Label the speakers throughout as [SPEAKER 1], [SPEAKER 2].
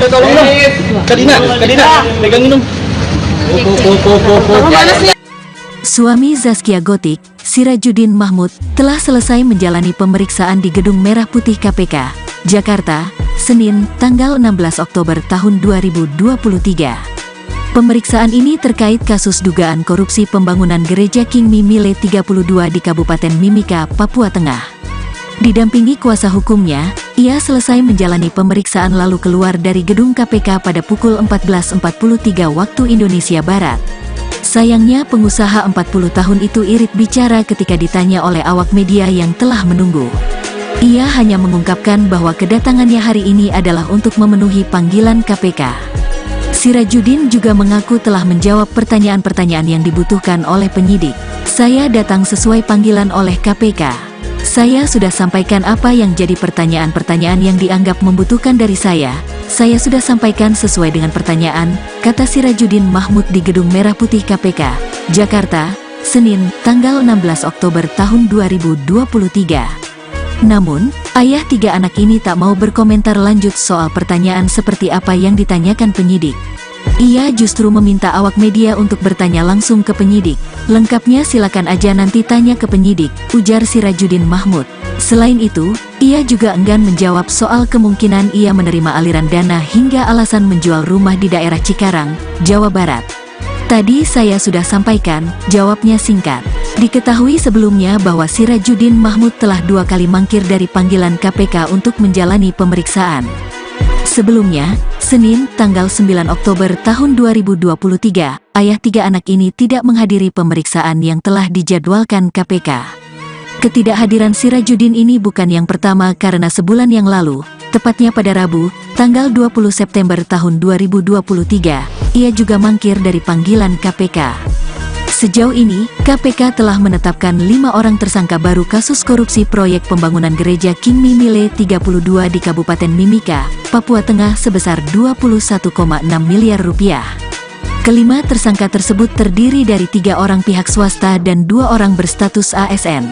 [SPEAKER 1] tolong dong. Kadina, pegangin dong.
[SPEAKER 2] Suami Zaskia Gotik, Sirajuddin Mahmud, telah selesai menjalani pemeriksaan di Gedung Merah Putih KPK, Jakarta, Senin, tanggal 16 Oktober tahun 2023. Pemeriksaan ini terkait kasus dugaan korupsi pembangunan gereja King Mimile 32 di Kabupaten Mimika, Papua Tengah. Didampingi kuasa hukumnya, ia selesai menjalani pemeriksaan lalu keluar dari gedung KPK pada pukul 14.43 waktu Indonesia Barat. Sayangnya pengusaha 40 tahun itu irit bicara ketika ditanya oleh awak media yang telah menunggu. Ia hanya mengungkapkan bahwa kedatangannya hari ini adalah untuk memenuhi panggilan KPK. Sirajuddin juga mengaku telah menjawab pertanyaan-pertanyaan yang dibutuhkan oleh penyidik. Saya datang sesuai panggilan oleh KPK. Saya sudah sampaikan apa yang jadi pertanyaan-pertanyaan yang dianggap membutuhkan dari saya. Saya sudah sampaikan sesuai dengan pertanyaan, kata Sirajuddin Mahmud di Gedung Merah Putih KPK, Jakarta, Senin, tanggal 16 Oktober tahun 2023. Namun, ayah tiga anak ini tak mau berkomentar lanjut soal pertanyaan seperti apa yang ditanyakan penyidik. Ia justru meminta awak media untuk bertanya langsung ke penyidik. Lengkapnya silakan aja nanti tanya ke penyidik, ujar Sirajuddin Mahmud. Selain itu, ia juga enggan menjawab soal kemungkinan ia menerima aliran dana hingga alasan menjual rumah di daerah Cikarang, Jawa Barat. Tadi saya sudah sampaikan, jawabnya singkat. Diketahui sebelumnya bahwa Sirajuddin Mahmud telah 2 kali mangkir dari panggilan KPK untuk menjalani pemeriksaan. Sebelumnya, Senin, tanggal 9 Oktober tahun 2023, ayah tiga anak ini tidak menghadiri pemeriksaan yang telah dijadwalkan KPK. Ketidakhadiran Sirajuddin ini bukan yang pertama karena sebulan yang lalu, tepatnya pada Rabu, tanggal 20 September tahun 2023, ia juga mangkir dari panggilan KPK. Sejauh ini, KPK telah menetapkan 5 orang tersangka baru kasus korupsi proyek pembangunan gereja King Mimile 32 di Kabupaten Mimika, Papua Tengah sebesar 21,6 miliar rupiah. Kelima tersangka tersebut terdiri dari 3 orang pihak swasta dan 2 orang berstatus ASN.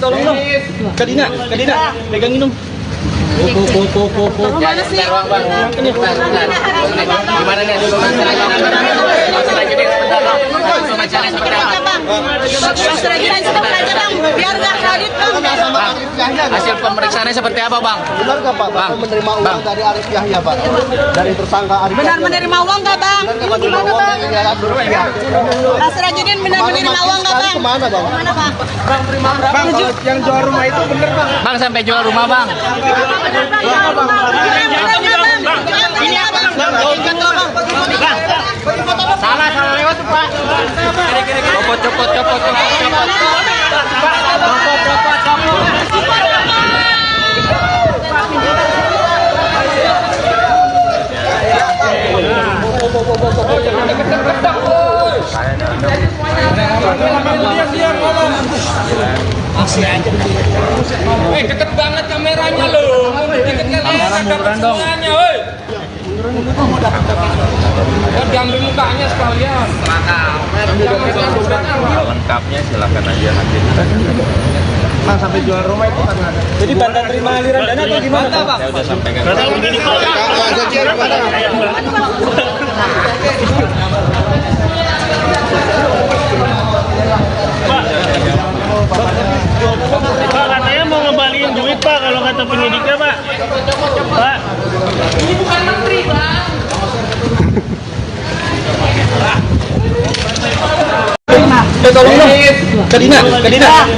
[SPEAKER 1] Tolong dong. Kadina, pegangin dong.
[SPEAKER 3] Mana sih? Gimana nih? Hasil pemeriksaannya seperti apa, Bang?
[SPEAKER 4] Benar nggak Pak, Bapak menerima uang dari Arif Yahya, Pak? Dari tersangka Arif Yahya.
[SPEAKER 5] Benar menerima uang nggak, Bang?
[SPEAKER 4] Menerima uang dari
[SPEAKER 5] Pak Sirajuddin benar menerima uang nggak, Bang?
[SPEAKER 4] Kemana, Bang?
[SPEAKER 5] Kemana, Bang?
[SPEAKER 4] Bang, yang jual rumah itu bener, Bang?
[SPEAKER 3] Bang, sampai jual rumah, Bang. Salah lewat tuh, Pak. Copot.
[SPEAKER 6] Deket banget kameranya loh. Deket kalian ada semuanya, woi. diambil mukanya sekalian.
[SPEAKER 7] Lengkapnya silakan aja nanti.
[SPEAKER 4] Bang, sampai jual rumah itu karena ada.
[SPEAKER 1] Jadi bantuan terima aliran dana atau gimana, Pak?
[SPEAKER 7] Saya udah sampaikan.
[SPEAKER 8] Pak, katanya mau ngembaliin duit Pak, kalau kata penyidiknya Pak. Pak.
[SPEAKER 6] Ini bukan menteri, Bang.
[SPEAKER 1] Tolong dong. Kadina,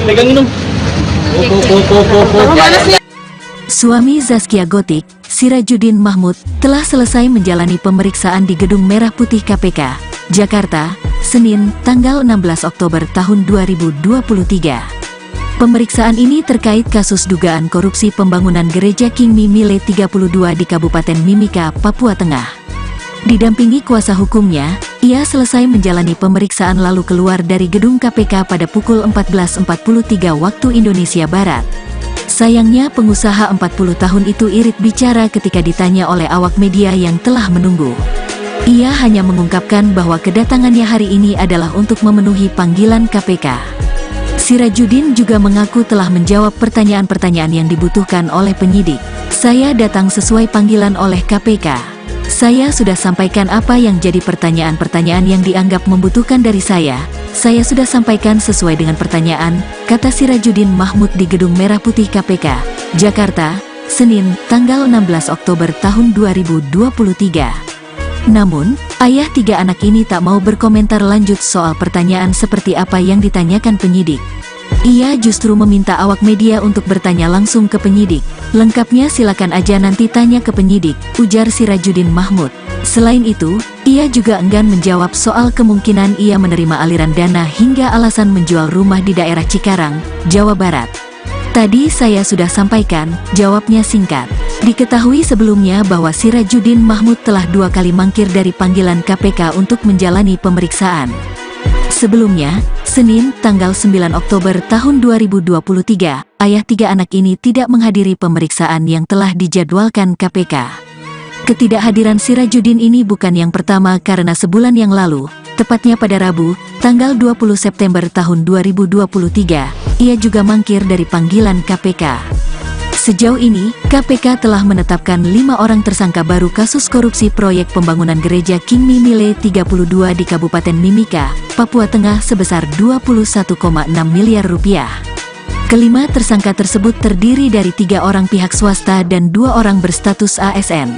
[SPEAKER 1] pegangin dong.
[SPEAKER 2] Suami Zaskia Gotik, Sirajuddin Mahmud, telah selesai menjalani pemeriksaan di Gedung Merah Putih KPK, Jakarta, Senin, tanggal 16 Oktober tahun 2023. Pemeriksaan ini terkait kasus dugaan korupsi pembangunan gereja King Mimile 32 di Kabupaten Mimika, Papua Tengah. Didampingi kuasa hukumnya, ia selesai menjalani pemeriksaan lalu keluar dari gedung KPK pada pukul 14.43 waktu Indonesia Barat. Sayangnya pengusaha 40 tahun itu irit bicara ketika ditanya oleh awak media yang telah menunggu. Ia hanya mengungkapkan bahwa kedatangannya hari ini adalah untuk memenuhi panggilan KPK. Sirajuddin juga mengaku telah menjawab pertanyaan-pertanyaan yang dibutuhkan oleh penyidik. Saya datang sesuai panggilan oleh KPK. Saya sudah sampaikan apa yang jadi pertanyaan-pertanyaan yang dianggap membutuhkan dari saya. Saya sudah sampaikan sesuai dengan pertanyaan, kata Sirajuddin Mahmud di Gedung Merah Putih KPK, Jakarta, Senin, tanggal 16 Oktober tahun 2023. Namun, ayah tiga anak ini tak mau berkomentar lanjut soal pertanyaan seperti apa yang ditanyakan penyidik. Ia justru meminta awak media untuk bertanya langsung ke penyidik. Lengkapnya silakan aja nanti tanya ke penyidik, ujar Sirajuddin Mahmud. Selain itu, ia juga enggan menjawab soal kemungkinan ia menerima aliran dana hingga alasan menjual rumah di daerah Cikarang, Jawa Barat. Tadi saya sudah sampaikan, jawabnya singkat. Diketahui sebelumnya bahwa Sirajuddin Mahmud telah 2 kali mangkir dari panggilan KPK untuk menjalani pemeriksaan. Sebelumnya, Senin, tanggal 9 Oktober tahun 2023, ayah tiga anak ini tidak menghadiri pemeriksaan yang telah dijadwalkan KPK. Ketidakhadiran Sirajuddin ini bukan yang pertama karena sebulan yang lalu, tepatnya pada Rabu, tanggal 20 September tahun 2023, ia juga mangkir dari panggilan KPK. Sejauh ini, KPK telah menetapkan 5 orang tersangka baru kasus korupsi proyek pembangunan gereja King Mimile 32 di Kabupaten Mimika, Papua Tengah sebesar 21,6 miliar rupiah. Kelima tersangka tersebut terdiri dari 3 orang pihak swasta dan 2 orang berstatus ASN.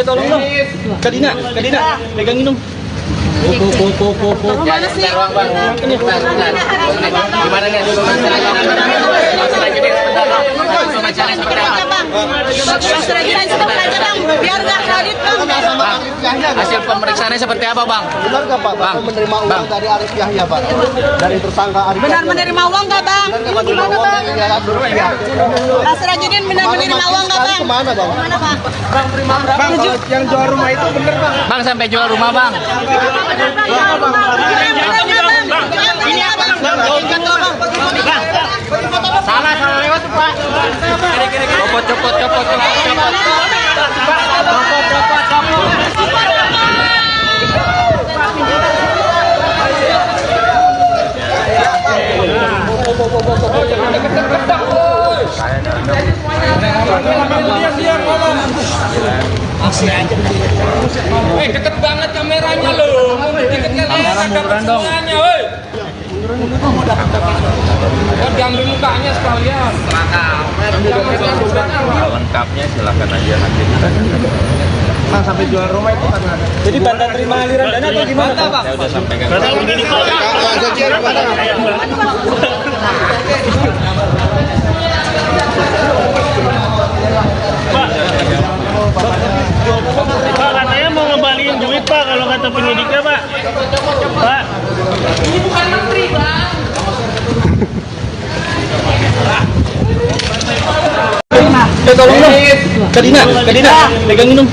[SPEAKER 1] Tolong dong. Kadina, pegangin dong.
[SPEAKER 5] Mana sih?
[SPEAKER 3] Gimana nih?
[SPEAKER 5] Biar nggak kredit bang.
[SPEAKER 3] Hasil pemeriksaannya seperti apa, Bang?
[SPEAKER 4] Benar nggak Pak? Bapak menerima uang dari Arif Yahya Pak? Dari tersangka Arif Yahya.
[SPEAKER 5] Benar menerima uang nggak bang? Gimana bang? Mas Sirajuddin benar menerima uang nggak bang?
[SPEAKER 4] Kemana Bang?
[SPEAKER 5] Mana bang?
[SPEAKER 4] Bang, yang jual rumah itu bener Bang?
[SPEAKER 3] Bang sampai jual rumah, Bang.
[SPEAKER 5] Ini apa?
[SPEAKER 3] Salah lewat tuh, Pak.
[SPEAKER 6] Deket banget kameranya loh. Deketkan aja kameranya, woi. Oh, diambil mukanya sekalian.
[SPEAKER 7] Lengkapnya silakan aja nanti.
[SPEAKER 4] Sampai jual rumah itu kan ada.
[SPEAKER 1] Jadi bantuan terima aliran dana atau gimana Pak?
[SPEAKER 7] Saya udah sampaikan.
[SPEAKER 8] Karena begini Pak. Pak, katanya mau ngembaliin duit Pak kalau kata penyidiknya Pak. Pak.
[SPEAKER 6] Ini bukan menteri, Bang.
[SPEAKER 1] Tolong dong. Kadina, pegangin dong.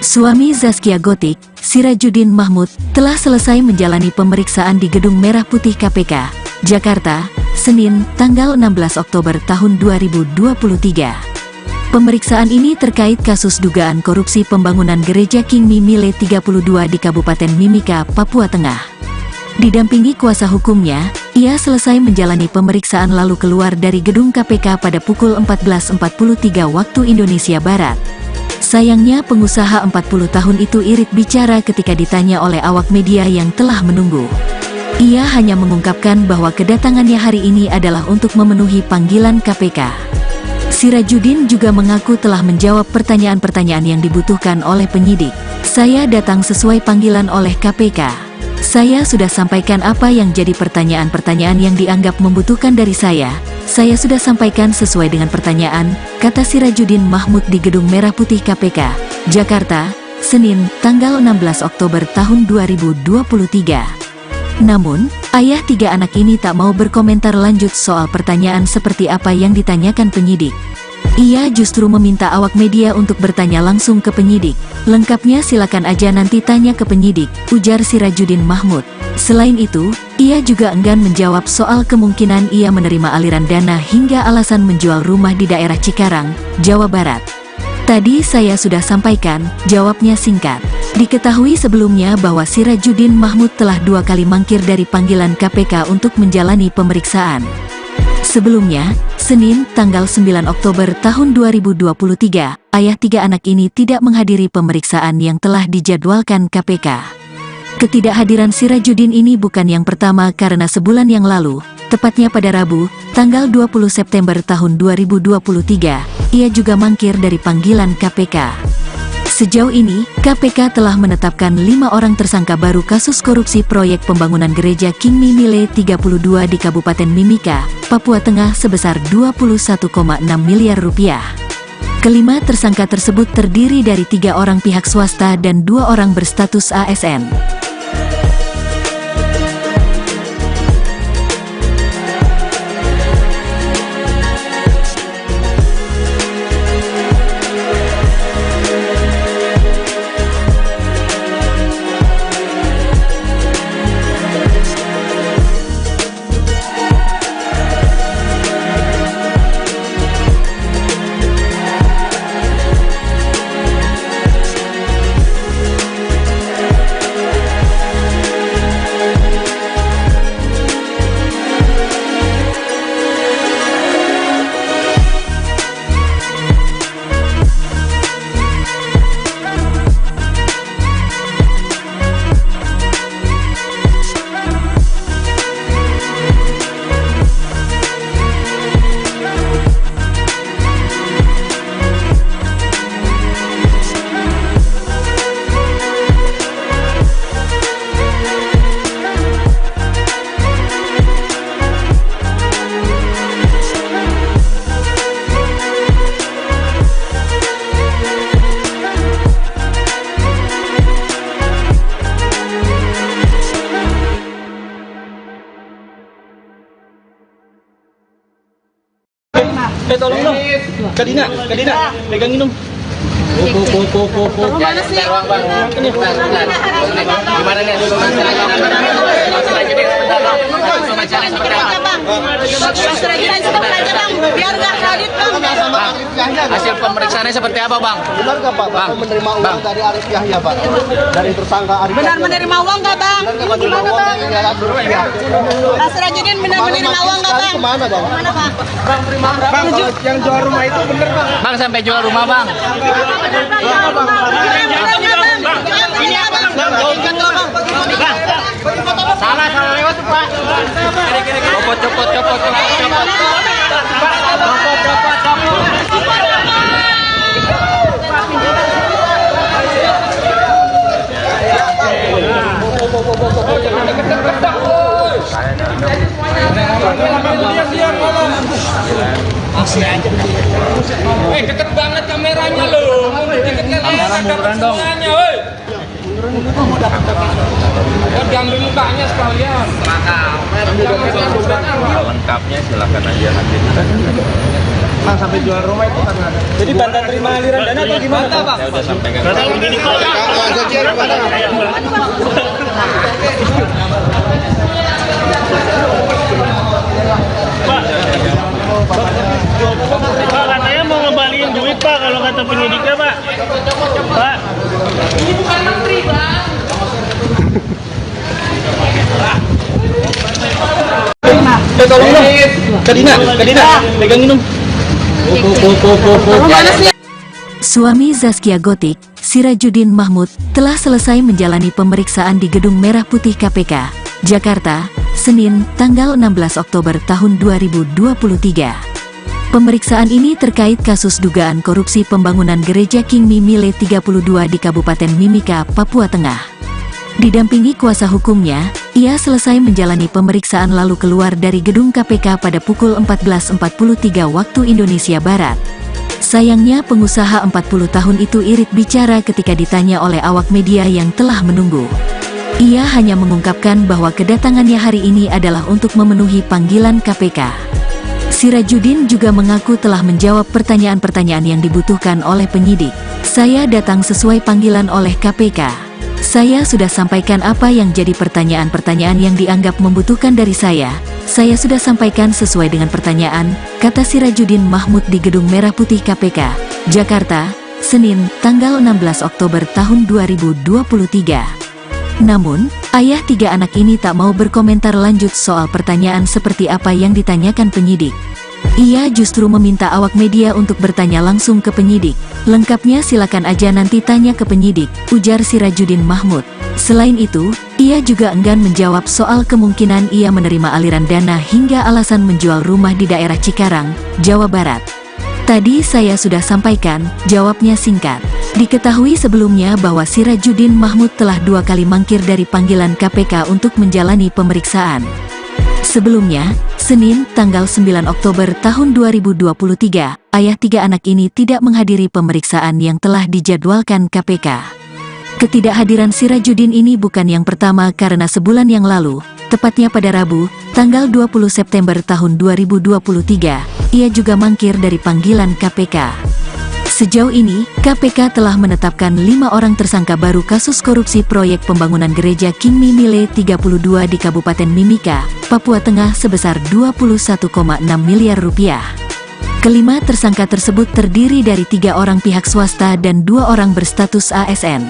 [SPEAKER 2] Suami Zaskia Gotik, Sirajuddin Mahmud, telah selesai menjalani pemeriksaan di Gedung Merah Putih KPK, Jakarta, Senin, tanggal 16 Oktober tahun 2023. Pemeriksaan ini terkait kasus dugaan korupsi pembangunan Gereja King Mimile 32 di Kabupaten Mimika, Papua Tengah. Didampingi kuasa hukumnya, ia selesai menjalani pemeriksaan lalu keluar dari gedung KPK pada pukul 14.43 waktu Indonesia Barat. Sayangnya pengusaha 40 tahun itu irit bicara ketika ditanya oleh awak media yang telah menunggu. Ia hanya mengungkapkan bahwa kedatangannya hari ini adalah untuk memenuhi panggilan KPK. Sirajuddin juga mengaku telah menjawab pertanyaan-pertanyaan yang dibutuhkan oleh penyidik. Saya datang sesuai panggilan oleh KPK. Saya sudah sampaikan apa yang jadi pertanyaan-pertanyaan yang dianggap membutuhkan dari saya. Saya sudah sampaikan sesuai dengan pertanyaan, kata Sirajuddin Mahmud di Gedung Merah Putih KPK, Jakarta, Senin, tanggal 16 Oktober tahun 2023. Namun, ayah tiga anak ini tak mau berkomentar lanjut soal pertanyaan seperti apa yang ditanyakan penyidik. Ia justru meminta awak media untuk bertanya langsung ke penyidik. Lengkapnya silakan aja nanti tanya ke penyidik, ujar Sirajuddin Mahmud. Selain itu, ia juga enggan menjawab soal kemungkinan ia menerima aliran dana hingga alasan menjual rumah di daerah Cikarang, Jawa Barat. Tadi saya sudah sampaikan, jawabnya singkat. Diketahui sebelumnya bahwa Sirajuddin Mahmud telah 2 kali mangkir dari panggilan KPK untuk menjalani pemeriksaan. Sebelumnya, Senin, tanggal 9 Oktober tahun 2023, ayah tiga anak ini tidak menghadiri pemeriksaan yang telah dijadwalkan KPK. Ketidakhadiran Sirajuddin ini bukan yang pertama karena sebulan yang lalu, tepatnya pada Rabu, tanggal 20 September tahun 2023, ia juga mangkir dari panggilan KPK. Sejauh ini, KPK telah menetapkan 5 orang tersangka baru kasus korupsi proyek pembangunan Gereja King Mimile 32 di Kabupaten Mimika, Papua Tengah sebesar 21,6 miliar rupiah. Kelima tersangka tersebut terdiri dari 3 orang pihak swasta dan 2 orang berstatus ASN.
[SPEAKER 1] Tolong dong. Kadina, pegangin dong.
[SPEAKER 3] Gimana sih? Gimana nih? Pemeriksaannya seperti apa?
[SPEAKER 5] Bang. Mas Rajinan stop aja bang, biar nggak kredit bang.
[SPEAKER 4] Sama Arif Yahya.
[SPEAKER 3] Hasil pemeriksaannya seperti apa bang?
[SPEAKER 4] Benar nggak Pak? Bapak menerima uang dari Arif Yahya Pak? Dari tersangka Arif
[SPEAKER 5] Benar
[SPEAKER 4] Yahya.
[SPEAKER 5] menerima uang nggak bang?
[SPEAKER 4] Benar nggak menerima
[SPEAKER 5] Gimana
[SPEAKER 4] uang
[SPEAKER 5] bang?
[SPEAKER 4] dari Arif Yahya?
[SPEAKER 5] Mas Rajinan benar menerima uang nggak bang?
[SPEAKER 4] Kemana bang?
[SPEAKER 5] Mana bang?
[SPEAKER 1] Bang, kalau yang jual rumah itu bener bang.
[SPEAKER 3] Bang sampai jual rumah bang. Salah lewat tuh pak. Copot.
[SPEAKER 6] Deket banget kameranya loh. Deket kalian ada kesenangannya, woi. Gambar mukanya sekalian.
[SPEAKER 7] Lengkapnya silakan aja nanti.
[SPEAKER 1] Bang, sampai jual rumah itu kan. Jadi tanda terima aliran dana atau gimana bang?
[SPEAKER 7] Saya udah sampaikan.
[SPEAKER 8] Kata begini Pak. Pak, katanya mau ngembaliin duit Pak kalau kata penyidiknya Pak. Pak.
[SPEAKER 6] Ini bukan menteri, Bang.
[SPEAKER 1] Tolong dong. Kadina, pegangin dong.
[SPEAKER 2] Suami Zaskia Gotik, Sirajuddin Mahmud, telah selesai menjalani pemeriksaan di Gedung Merah Putih KPK, Jakarta, Senin, tanggal 16 Oktober tahun 2023. Pemeriksaan ini terkait kasus dugaan korupsi pembangunan gereja King Mimile 32 di Kabupaten Mimika, Papua Tengah. Didampingi kuasa hukumnya, ia selesai menjalani pemeriksaan lalu keluar dari gedung KPK pada pukul 14.43 waktu Indonesia Barat. Sayangnya pengusaha 40 tahun itu irit bicara ketika ditanya oleh awak media yang telah menunggu. Ia hanya mengungkapkan bahwa kedatangannya hari ini adalah untuk memenuhi panggilan KPK. Sirajuddin juga mengaku telah menjawab pertanyaan-pertanyaan yang dibutuhkan oleh penyidik. Saya datang sesuai panggilan oleh KPK. Saya sudah sampaikan apa yang jadi pertanyaan-pertanyaan yang dianggap membutuhkan dari saya. Saya sudah sampaikan sesuai dengan pertanyaan, kata Sirajuddin Mahmud di Gedung Merah Putih KPK, Jakarta, Senin, tanggal 16 Oktober tahun 2023. Namun, ayah tiga anak ini tak mau berkomentar lanjut soal pertanyaan seperti apa yang ditanyakan penyidik. Ia justru meminta awak media untuk bertanya langsung ke penyidik. Lengkapnya silakan aja nanti tanya ke penyidik, ujar Sirajuddin Mahmud. Selain itu, ia juga enggan menjawab soal kemungkinan ia menerima aliran dana hingga alasan menjual rumah di daerah Cikarang, Jawa Barat. Tadi saya sudah sampaikan, jawabnya singkat. Diketahui sebelumnya bahwa Sirajuddin Mahmud telah 2 kali mangkir dari panggilan KPK untuk menjalani pemeriksaan. Sebelumnya, Senin, tanggal 9 Oktober tahun 2023, ayah tiga anak ini tidak menghadiri pemeriksaan yang telah dijadwalkan KPK. Ketidakhadiran Sirajuddin ini bukan yang pertama karena sebulan yang lalu, tepatnya pada Rabu, tanggal 20 September tahun 2023, ia juga mangkir dari panggilan KPK. Sejauh ini, KPK telah menetapkan 5 orang tersangka baru kasus korupsi proyek pembangunan gereja King Mimile 32 di Kabupaten Mimika, Papua Tengah sebesar 21,6 miliar rupiah. Kelima tersangka tersebut terdiri dari 3 orang pihak swasta dan 2 orang berstatus ASN.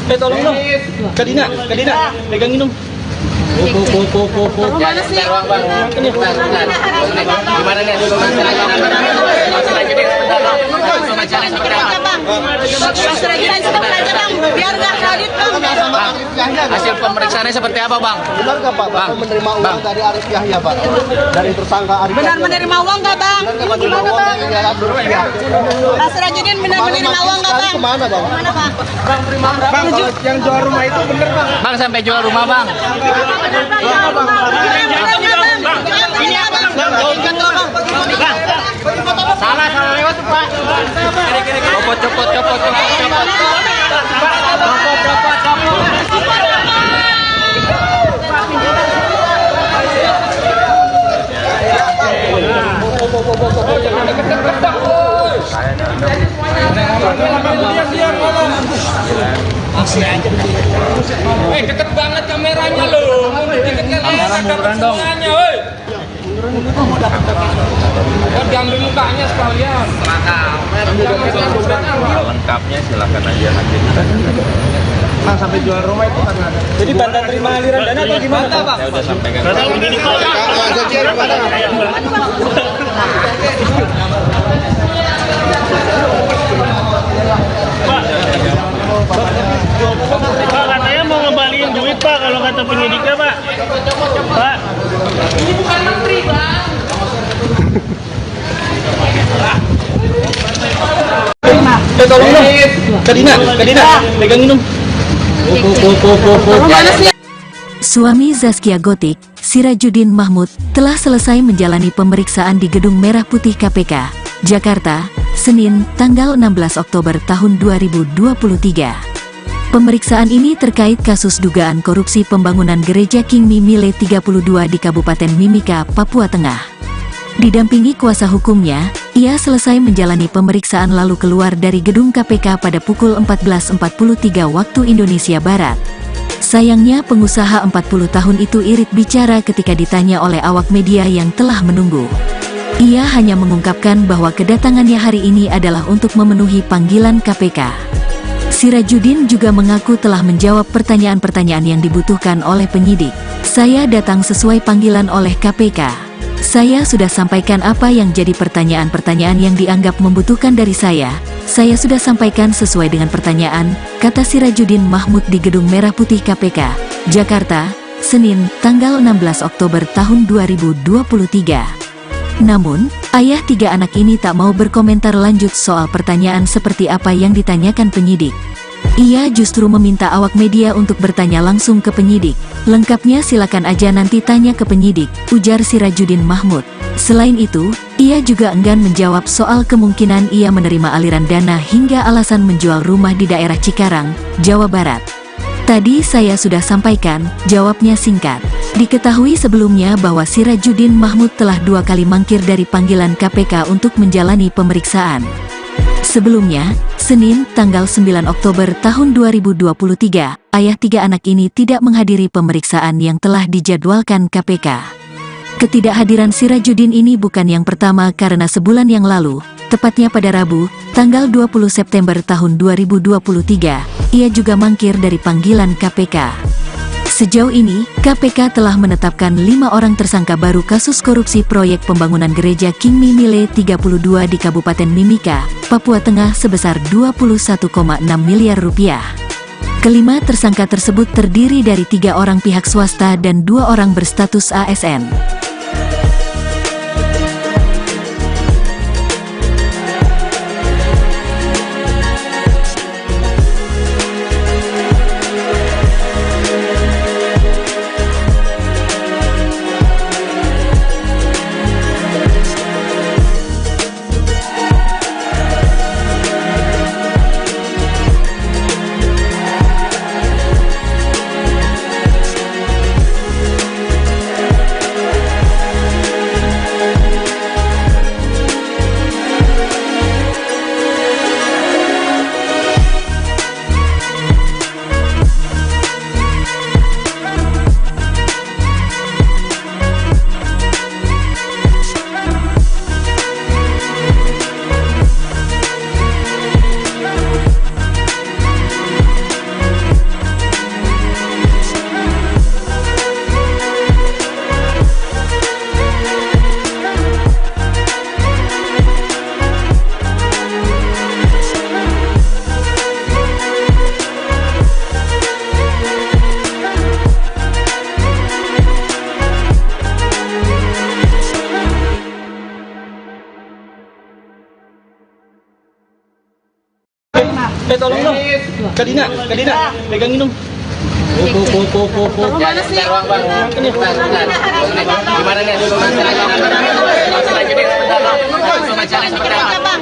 [SPEAKER 1] Tolong dong. Kadina, pegangin dong.
[SPEAKER 3] Gimana nih? Wawancaranya seperti apa?
[SPEAKER 5] Mas Rajidin stop aja bang, biar nggak kredit bang.
[SPEAKER 3] Hasil pemeriksaannya seperti apa bang?
[SPEAKER 4] Benar nggak Pak? Bapak menerima uang dari Arif Yahya Pak? Dari tersangka Arif
[SPEAKER 5] Benar
[SPEAKER 4] Yahya.
[SPEAKER 5] menerima uang nggak bang?
[SPEAKER 4] Benar nggak menerima uang dari Abdul Rupiah?
[SPEAKER 5] Mas Rajidin benar menerima uang nggak bang?
[SPEAKER 4] Kemana Bang?
[SPEAKER 5] Mana bang?
[SPEAKER 1] Bang, kalau yang jual rumah itu bener bang.
[SPEAKER 3] Bang sampai jual rumah bang. Salah lewat tuh pak. Copot.
[SPEAKER 6] Deket banget kameranya loh. Deket kamera dong. Diambil mukanya sekalian.
[SPEAKER 7] Lengkapnya silakan aja nanti.
[SPEAKER 1] Bang, sampai jual rumah itu karena ada. Jadi tanda terima aliran dana atau gimana bang?
[SPEAKER 7] Saya udah sampaikan.
[SPEAKER 8] Pak, katanya mau ngembaliin duit Pak kalau kata penyidiknya Pak. Pak.
[SPEAKER 6] Ini bukan menteri bang.
[SPEAKER 1] Tolong dong. Kadina, pegangin dong.
[SPEAKER 2] Suami Zaskia Gotik, Sirajuddin Mahmud, telah selesai menjalani pemeriksaan di Gedung Merah Putih KPK, Jakarta, Senin, tanggal 16 Oktober tahun 2023. Pemeriksaan ini terkait kasus dugaan korupsi pembangunan gereja King Mimile 32 di Kabupaten Mimika, Papua Tengah. Didampingi kuasa hukumnya, ia selesai menjalani pemeriksaan lalu keluar dari gedung KPK pada pukul 14.43 waktu Indonesia Barat. Sayangnya pengusaha 40 tahun itu irit bicara ketika ditanya oleh awak media yang telah menunggu. Ia hanya mengungkapkan bahwa kedatangannya hari ini adalah untuk memenuhi panggilan KPK. Sirajuddin juga mengaku telah menjawab pertanyaan-pertanyaan yang dibutuhkan oleh penyidik. Saya datang sesuai panggilan oleh KPK. Saya sudah sampaikan apa yang jadi pertanyaan-pertanyaan yang dianggap membutuhkan dari saya. Saya sudah sampaikan sesuai dengan pertanyaan, kata Sirajuddin Mahmud di Gedung Merah Putih KPK, Jakarta, Senin, tanggal 16 Oktober tahun 2023. Namun, ayah tiga anak ini tak mau berkomentar lanjut soal pertanyaan seperti apa yang ditanyakan penyidik. Ia justru meminta awak media untuk bertanya langsung ke penyidik. Lengkapnya silakan aja nanti tanya ke penyidik, ujar Sirajuddin Mahmud. Selain itu, ia juga enggan menjawab soal kemungkinan ia menerima aliran dana hingga alasan menjual rumah di daerah Cikarang, Jawa Barat. Tadi saya sudah sampaikan, jawabnya singkat. Diketahui sebelumnya bahwa Sirajuddin Mahmud telah 2 kali mangkir dari panggilan KPK untuk menjalani pemeriksaan. Sebelumnya, Senin, tanggal 9 Oktober tahun 2023, ayah tiga anak ini tidak menghadiri pemeriksaan yang telah dijadwalkan KPK. Ketidakhadiran Sirajuddin ini bukan yang pertama karena sebulan yang lalu, tepatnya pada Rabu, tanggal 20 September tahun 2023, ia juga mangkir dari panggilan KPK. Sejauh ini, KPK telah menetapkan 5 orang tersangka baru kasus korupsi proyek pembangunan gereja King Mimile 32 di Kabupaten Mimika, Papua Tengah sebesar 21,6 miliar rupiah. Kelima tersangka tersebut terdiri dari 3 orang pihak swasta dan 2 orang berstatus ASN.
[SPEAKER 1] Tolong dong. Kadina, pegangin dong.
[SPEAKER 3] Ya, sebentar bang, bang. Gimana nih? Wawancara seperti apa?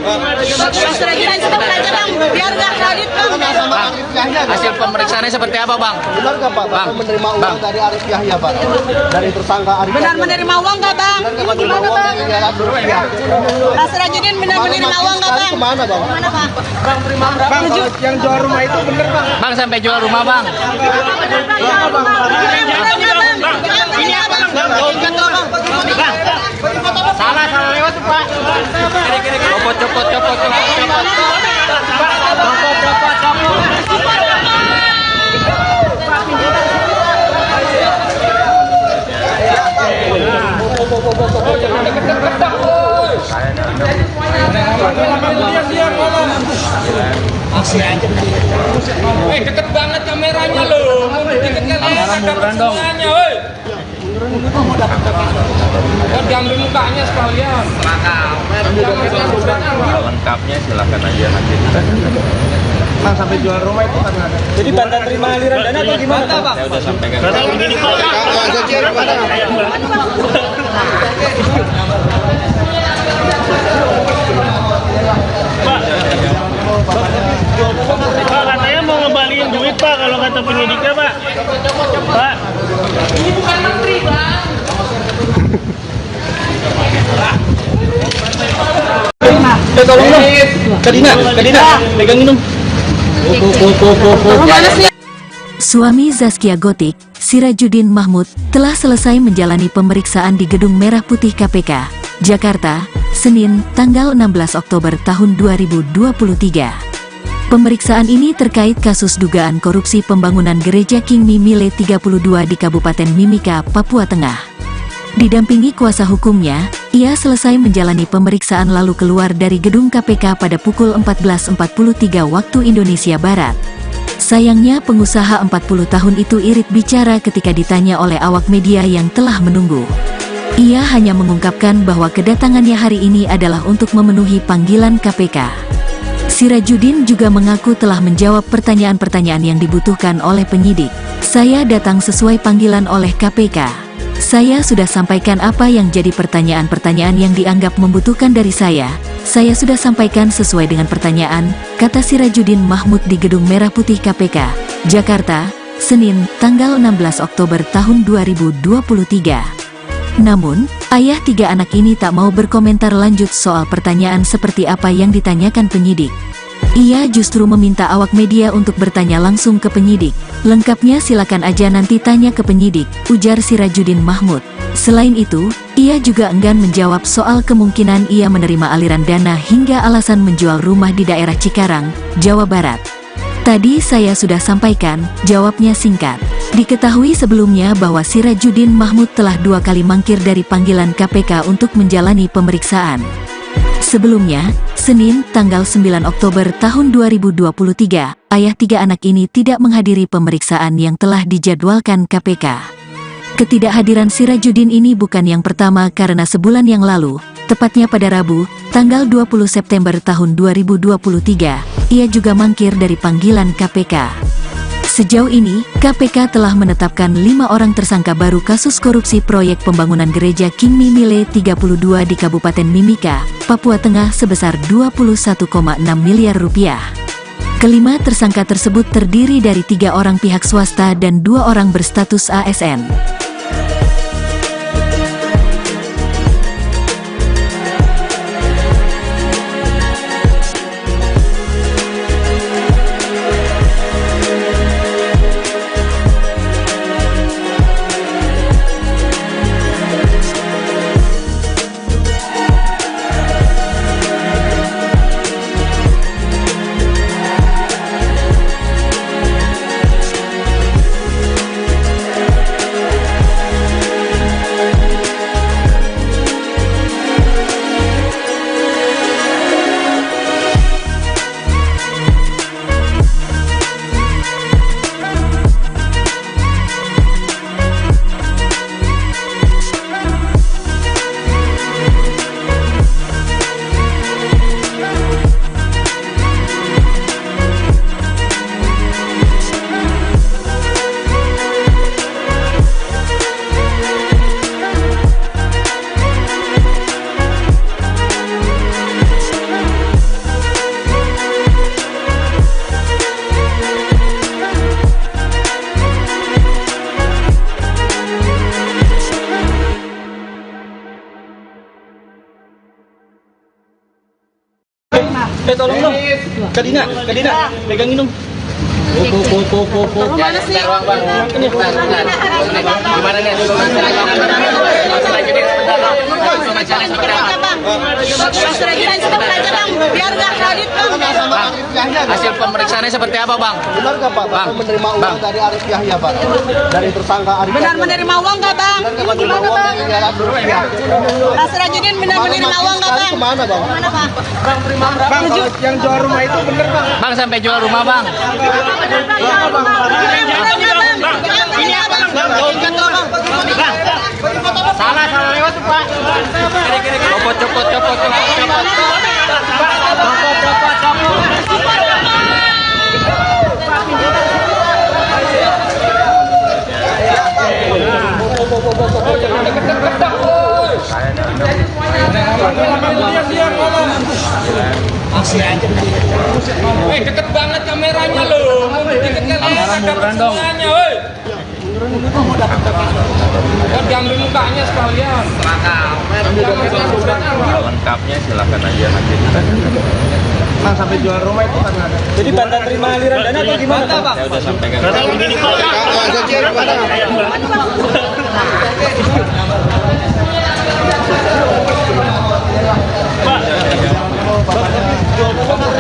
[SPEAKER 5] Mas Rajudin stop aja bang, biar nggak kredit bang.
[SPEAKER 4] Sama Arif Yahya, Bang.
[SPEAKER 3] Hasil pemeriksaannya seperti apa bang?
[SPEAKER 4] Benar nggak Pak? Bapak menerima uang dari Arif Yahya Pak? Dari tersangka Arif
[SPEAKER 5] Benar
[SPEAKER 4] Yahya.
[SPEAKER 5] menerima uang nggak bang?
[SPEAKER 4] Benar nggak menerima uang dari Abdul Rupiah?
[SPEAKER 5] Mas Rajudin benar menerima uang nggak bang?
[SPEAKER 4] Kemana Bang?
[SPEAKER 5] Mana bang?
[SPEAKER 1] Bang, kalau yang jual rumah itu bener bang.
[SPEAKER 3] Bang sampai jual rumah bang. Salah lewat tuh pak. Copot.
[SPEAKER 6] Deket banget kameranya loh. Deket kalian ada kesenangannya, woi. Oh, diambil mukanya sekalian.
[SPEAKER 7] Lengkapnya silakan aja nanti.
[SPEAKER 1] Bang, sampai jual rumah itu karena ada. Jadi tanda terima aliran dana atau gimana bang?
[SPEAKER 7] Saya udah sampaikan.
[SPEAKER 8] Pak, katanya mau ngembaliin duit Pak kalau kata penyidiknya Pak. Pak.
[SPEAKER 6] Ini bukan menteri, bang.
[SPEAKER 1] Tolong dong. Kadina, pegangin dong.
[SPEAKER 2] Suami Zaskia Gotik, Sirajudin Mahmud, telah selesai menjalani pemeriksaan di Gedung Merah Putih KPK, Jakarta, Senin, tanggal 16 Oktober tahun 2023. Pemeriksaan ini terkait kasus dugaan korupsi pembangunan Gereja King Mimile 32 di Kabupaten Mimika, Papua Tengah. Didampingi kuasa hukumnya, ia selesai menjalani pemeriksaan lalu keluar dari gedung KPK pada pukul 14.43 waktu Indonesia Barat. Sayangnya pengusaha 40 tahun itu irit bicara ketika ditanya oleh awak media yang telah menunggu. Ia hanya mengungkapkan bahwa kedatangannya hari ini adalah untuk memenuhi panggilan KPK. Sirajudin juga mengaku telah menjawab pertanyaan-pertanyaan yang dibutuhkan oleh penyidik. Saya datang sesuai panggilan oleh KPK. Saya sudah sampaikan apa yang jadi pertanyaan-pertanyaan yang dianggap membutuhkan dari saya. Saya sudah sampaikan sesuai dengan pertanyaan, kata Sirajudin Mahmud di Gedung Merah Putih KPK, Jakarta, Senin, tanggal 16 Oktober tahun 2023. Namun, ayah tiga anak ini tak mau berkomentar lanjut soal pertanyaan seperti apa yang ditanyakan penyidik. Ia justru meminta awak media untuk bertanya langsung ke penyidik. Lengkapnya silakan aja nanti tanya ke penyidik, ujar Sirajudin Mahmud. Selain itu, ia juga enggan menjawab soal kemungkinan ia menerima aliran dana hingga alasan menjual rumah di daerah Cikarang, Jawa Barat. Tadi saya sudah sampaikan, jawabnya singkat. Diketahui sebelumnya bahwa Sirajudin Mahmud telah 2 kali mangkir dari panggilan KPK untuk menjalani pemeriksaan. Sebelumnya, Senin, tanggal 9 Oktober tahun 2023, ayah tiga anak ini tidak menghadiri pemeriksaan yang telah dijadwalkan KPK. Ketidakhadiran Sirajudin ini bukan yang pertama karena sebulan yang lalu, tepatnya pada Rabu, tanggal 20 September tahun 2023, ia juga mangkir dari panggilan KPK. Sejauh ini, KPK telah menetapkan 5 orang tersangka baru kasus korupsi proyek pembangunan Gereja King Mimile 32 di Kabupaten Mimika, Papua Tengah sebesar 21,6 miliar rupiah. Kelima tersangka tersebut terdiri dari 3 orang pihak swasta dan 2 orang berstatus ASN.
[SPEAKER 1] Tolong dong. Kadina, pegangin dong.
[SPEAKER 3] Gimana sih? Gimana nih? Wawancaranya seperti apa?
[SPEAKER 5] Mas Rajudin stop aja bang, biar nggak kredit bang.
[SPEAKER 3] Hasil pemeriksaannya seperti apa bang?
[SPEAKER 4] Benar nggak Pak? Bapak menerima uang dari Arif Yahya Pak? Dari tersangka Arif
[SPEAKER 5] Benar
[SPEAKER 4] Yahya.
[SPEAKER 5] menerima uang nggak bang?
[SPEAKER 4] Benar nggak menerima uang dari Abdul Rupiah?
[SPEAKER 5] Mas Rajudin benar menerima uang nggak bang?
[SPEAKER 4] Kemana Bang?
[SPEAKER 5] Mana bang?
[SPEAKER 1] Bang, kalau yang jual rumah itu bener bang.
[SPEAKER 3] Bang sampai jual rumah bang? Salah lewat tuh pak. Copot.
[SPEAKER 6] Deket banget kameranya loh. Deket kalian ada kesenangannya, woi. Diambil mukanya sekalian.
[SPEAKER 7] Lengkapnya silakan aja nanti.
[SPEAKER 1] Bang, sampai jual rumah itu karena ada. Jadi tanda terima aliran dana atau gimana bang?
[SPEAKER 7] Saya udah sampaikan.
[SPEAKER 8] Begini Pak.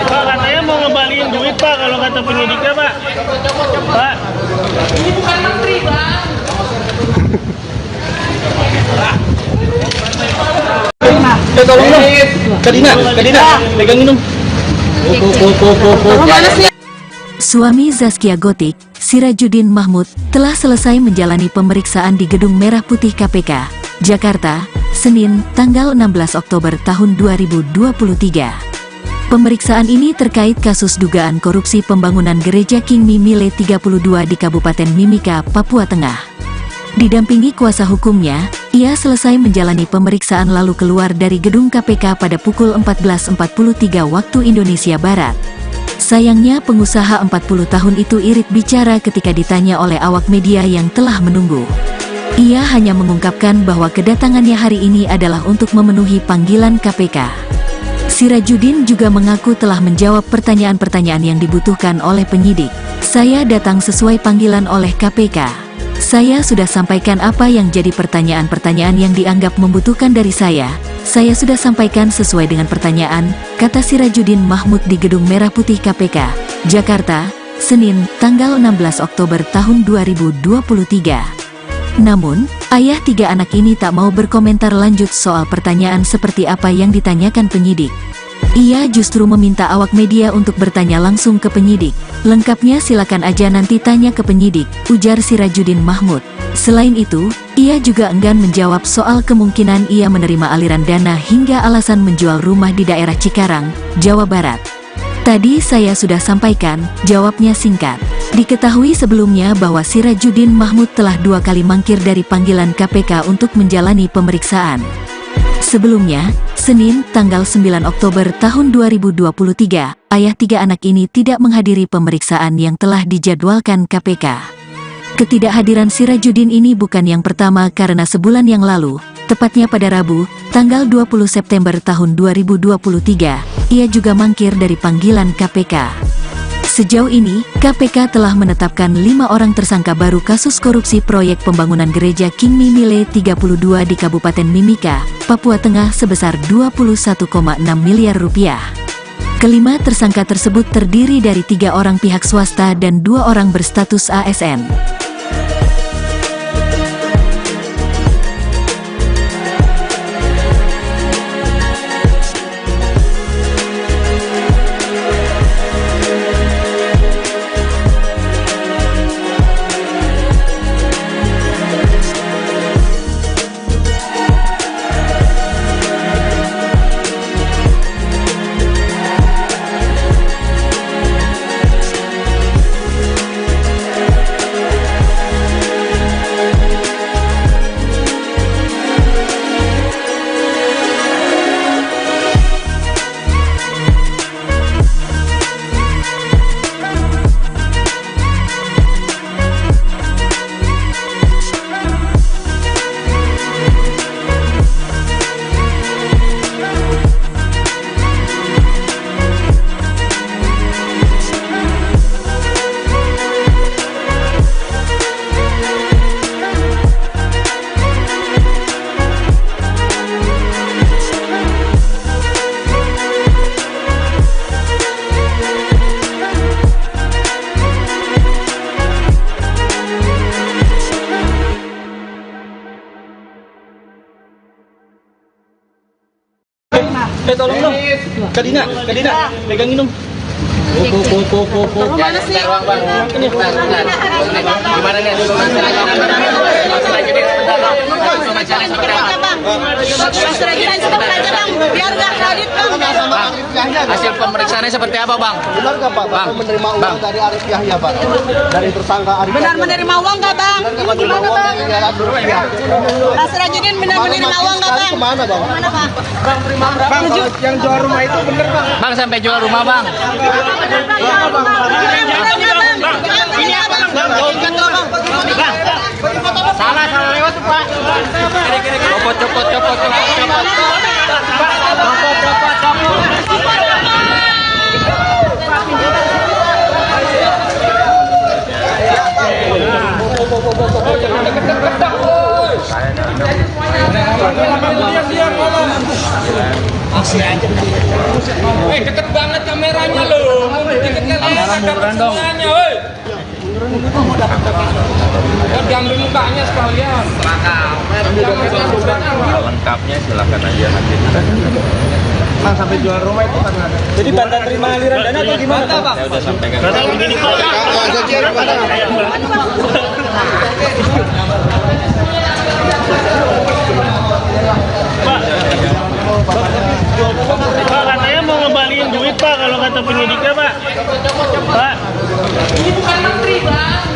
[SPEAKER 8] Pak, katanya mau ngembaliin duit Pak kalau kata penyidiknya Pak. Pak.
[SPEAKER 6] Ini bukan menteri, bang.
[SPEAKER 1] Tolong dong. Kadina, pegangin dong.
[SPEAKER 2] Suami Zaskia Gotik, Sirajudin Mahmud, telah selesai menjalani pemeriksaan di Gedung Merah Putih KPK, Jakarta, Senin, tanggal 16 Oktober tahun 2023. Pemeriksaan ini terkait kasus dugaan korupsi pembangunan gereja King Mimile 32 di Kabupaten Mimika, Papua Tengah. Didampingi kuasa hukumnya, ia selesai menjalani pemeriksaan lalu keluar dari gedung KPK pada pukul 14.43 waktu Indonesia Barat. Sayangnya pengusaha 40 tahun itu irit bicara ketika ditanya oleh awak media yang telah menunggu. Ia hanya mengungkapkan bahwa kedatangannya hari ini adalah untuk memenuhi panggilan KPK. Sirajudin juga mengaku telah menjawab pertanyaan-pertanyaan yang dibutuhkan oleh penyidik. Saya datang sesuai panggilan oleh KPK. Saya sudah sampaikan apa yang jadi pertanyaan-pertanyaan yang dianggap membutuhkan dari saya. Saya sudah sampaikan sesuai dengan pertanyaan, kata Sirajudin Mahmud di Gedung Merah Putih KPK, Jakarta, Senin, tanggal 16 Oktober tahun 2023. Namun, ayah tiga anak ini tak mau berkomentar lanjut soal pertanyaan seperti apa yang ditanyakan penyidik. Ia justru meminta awak media untuk bertanya langsung ke penyidik. Lengkapnya silakan aja nanti tanya ke penyidik, ujar Sirajudin Mahmud. Selain itu, ia juga enggan menjawab soal kemungkinan ia menerima aliran dana hingga alasan menjual rumah di daerah Cikarang, Jawa Barat. Tadi saya sudah sampaikan, jawabnya singkat. Diketahui sebelumnya bahwa Sirajudin Mahmud telah 2 kali mangkir dari panggilan KPK untuk menjalani pemeriksaan. Sebelumnya, Senin, tanggal 9 Oktober tahun 2023, ayah tiga anak ini tidak menghadiri pemeriksaan yang telah dijadwalkan KPK. Ketidakhadiran Sirajudin ini bukan yang pertama karena sebulan yang lalu, tepatnya pada Rabu, tanggal 20 September tahun 2023, ia juga mangkir dari panggilan KPK. Sejauh ini, KPK telah menetapkan 5 orang tersangka baru kasus korupsi proyek pembangunan gereja King Mimile 32 di Kabupaten Mimika, Papua Tengah sebesar 21,6 miliar rupiah. Kelima tersangka tersebut terdiri dari 3 orang pihak swasta dan 2 orang berstatus ASN.
[SPEAKER 1] Kadina, pegangin dong.
[SPEAKER 5] Mana sih?
[SPEAKER 3] Ruang bang. Bentar. Gimana nih? Wawancaranya seperti apa?
[SPEAKER 5] Mas Rajudin stop aja bang, biar nggak kredit bang.
[SPEAKER 4] Sama Arif Yahya.
[SPEAKER 3] Hasil pemeriksaannya seperti apa bang?
[SPEAKER 4] Benar nggak Pak? Bapak menerima uang dari Arif Yahya Pak? Dari tersangka Arif
[SPEAKER 5] Benar
[SPEAKER 4] Yahya.
[SPEAKER 5] menerima uang nggak bang?
[SPEAKER 4] Benar nggak menerima
[SPEAKER 5] Gimana
[SPEAKER 4] uang
[SPEAKER 5] bang?
[SPEAKER 4] dari Arif Yahya?
[SPEAKER 5] Mas Rajudin benar menerima uang nggak bang?
[SPEAKER 4] Kemana Bang?
[SPEAKER 5] Mana bang?
[SPEAKER 1] Bang, kalau yang jual rumah itu bener bang.
[SPEAKER 3] Bang sampai jual rumah bang. Salah lewat tuh pak. Copot.
[SPEAKER 6] Deket banget kameranya loh. Deketnya ada kesenangannya, woi. Diambil mukanya sekalian.
[SPEAKER 7] Lengkapnya silakan aja nanti.
[SPEAKER 1] Bang, sampai jual rumah itu karena ada. Jadi tanda terima aliran dana atau gimana bang?
[SPEAKER 7] Saya udah sampaikan.
[SPEAKER 8] Kata begini Pak. Pak, katanya mau ngembaliin duit Pak kalau kata penyidiknya Pak. Pak.
[SPEAKER 6] Ini bukan menteri, bang.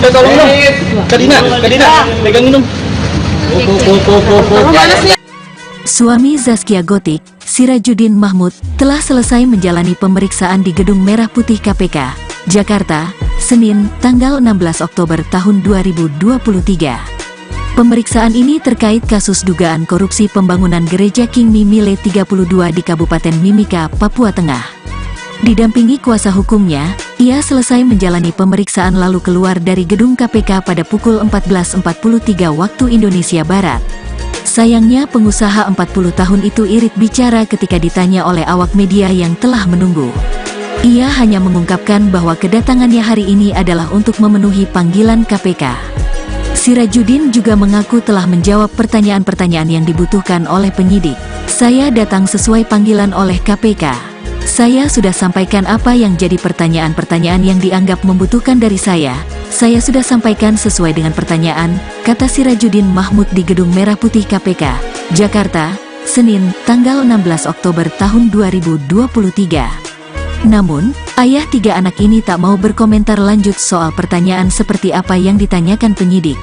[SPEAKER 1] Tolong dong. Kadina, pegangin dong.
[SPEAKER 5] Mana sih?
[SPEAKER 2] Suami Zaskia Gotik, Sirajudin Mahmud, telah selesai menjalani pemeriksaan di Gedung Merah Putih KPK, Jakarta, Senin, tanggal 16 Oktober tahun 2023. Pemeriksaan ini terkait kasus dugaan korupsi pembangunan gereja King Mimile 32 di Kabupaten Mimika, Papua Tengah. Didampingi kuasa hukumnya, ia selesai menjalani pemeriksaan lalu keluar dari gedung KPK pada pukul 14.43 waktu Indonesia Barat. Sayangnya pengusaha 40 tahun itu irit bicara ketika ditanya oleh awak media yang telah menunggu. Ia hanya mengungkapkan bahwa kedatangannya hari ini adalah untuk memenuhi panggilan KPK. Sirajudin juga mengaku telah menjawab pertanyaan-pertanyaan yang dibutuhkan oleh penyidik. Saya datang sesuai panggilan oleh KPK. Saya sudah sampaikan apa yang jadi pertanyaan-pertanyaan yang dianggap membutuhkan dari saya. Saya sudah sampaikan sesuai dengan pertanyaan, kata Sirajudin Mahmud di Gedung Merah Putih KPK, Jakarta, Senin, tanggal 16 Oktober tahun 2023. Namun, ayah tiga anak ini tak mau berkomentar lanjut soal pertanyaan seperti apa yang ditanyakan penyidik.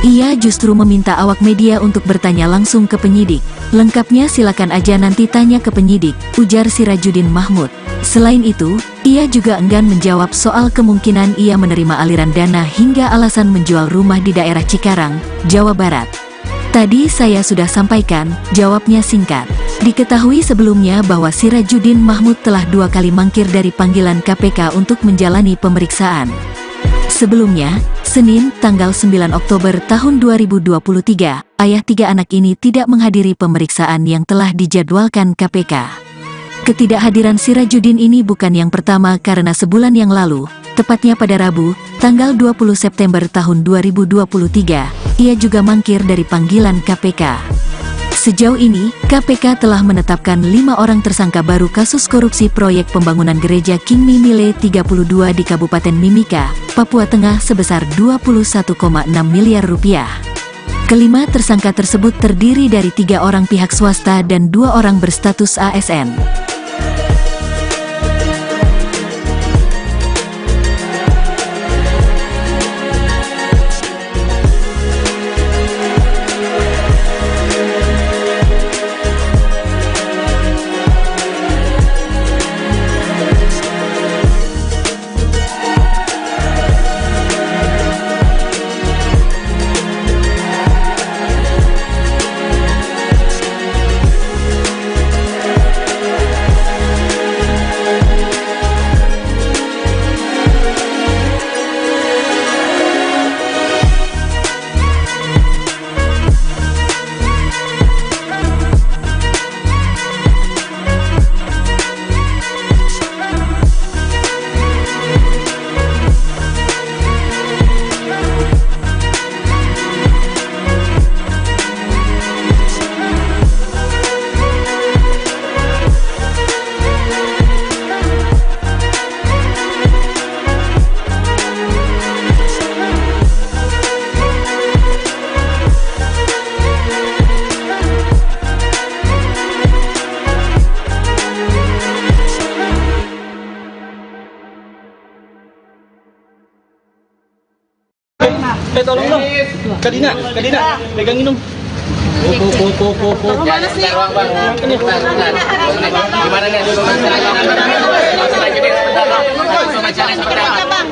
[SPEAKER 2] Ia justru meminta awak media untuk bertanya langsung ke penyidik. Lengkapnya silakan aja nanti tanya ke penyidik, ujar Sirajudin Mahmud. Selain itu, ia juga enggan menjawab soal kemungkinan ia menerima aliran dana hingga alasan menjual rumah di daerah Cikarang, Jawa Barat. Tadi saya sudah sampaikan, jawabnya singkat. Diketahui sebelumnya bahwa Sirajudin Mahmud telah 2 kali mangkir dari panggilan KPK untuk menjalani pemeriksaan. Sebelumnya, Senin, tanggal 9 Oktober tahun 2023, ayah tiga anak ini tidak menghadiri pemeriksaan yang telah dijadwalkan KPK. Ketidakhadiran Sirajudin ini bukan yang pertama karena sebulan yang lalu, tepatnya pada Rabu, tanggal 20 September tahun 2023, ia juga mangkir dari panggilan KPK. Sejauh ini, KPK telah menetapkan 5 orang tersangka baru kasus korupsi proyek pembangunan gereja King Mimile 32 di Kabupaten Mimika, Papua Tengah sebesar 21,6 miliar rupiah. Kelima tersangka tersebut terdiri dari 3 orang pihak swasta dan 2 orang berstatus ASN.
[SPEAKER 1] Dina, pegang minum.
[SPEAKER 3] Ya, sebentar doang bang. Bentar. Gimana nih? Wawancaranya seperti apa?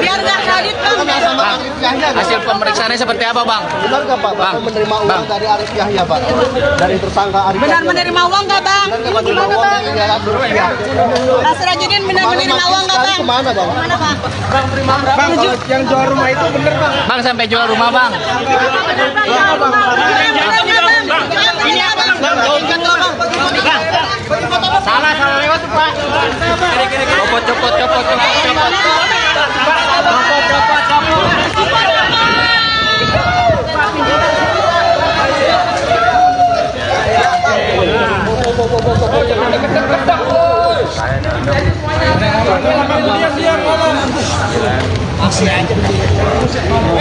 [SPEAKER 5] Biar nggak kredit bang.
[SPEAKER 3] Hasil pemeriksaannya seperti apa bang?
[SPEAKER 4] Benar nggak Pak? Bapak menerima uang dari Arif Yahya Pak? Dari tersangka Arif
[SPEAKER 5] Benar
[SPEAKER 4] Yahya.
[SPEAKER 5] menerima uang nggak bang?
[SPEAKER 4] Benar nggak menerima uang dari Yahya?
[SPEAKER 5] Pak Sirajudin benar menerima uang nggak bang?
[SPEAKER 4] Kemana bang?
[SPEAKER 5] Kemana bang?
[SPEAKER 1] Bang, kalau yang jual rumah itu bener bang?
[SPEAKER 3] Bang sampai jual rumah bang. Salah lewat tuh pak. Copot.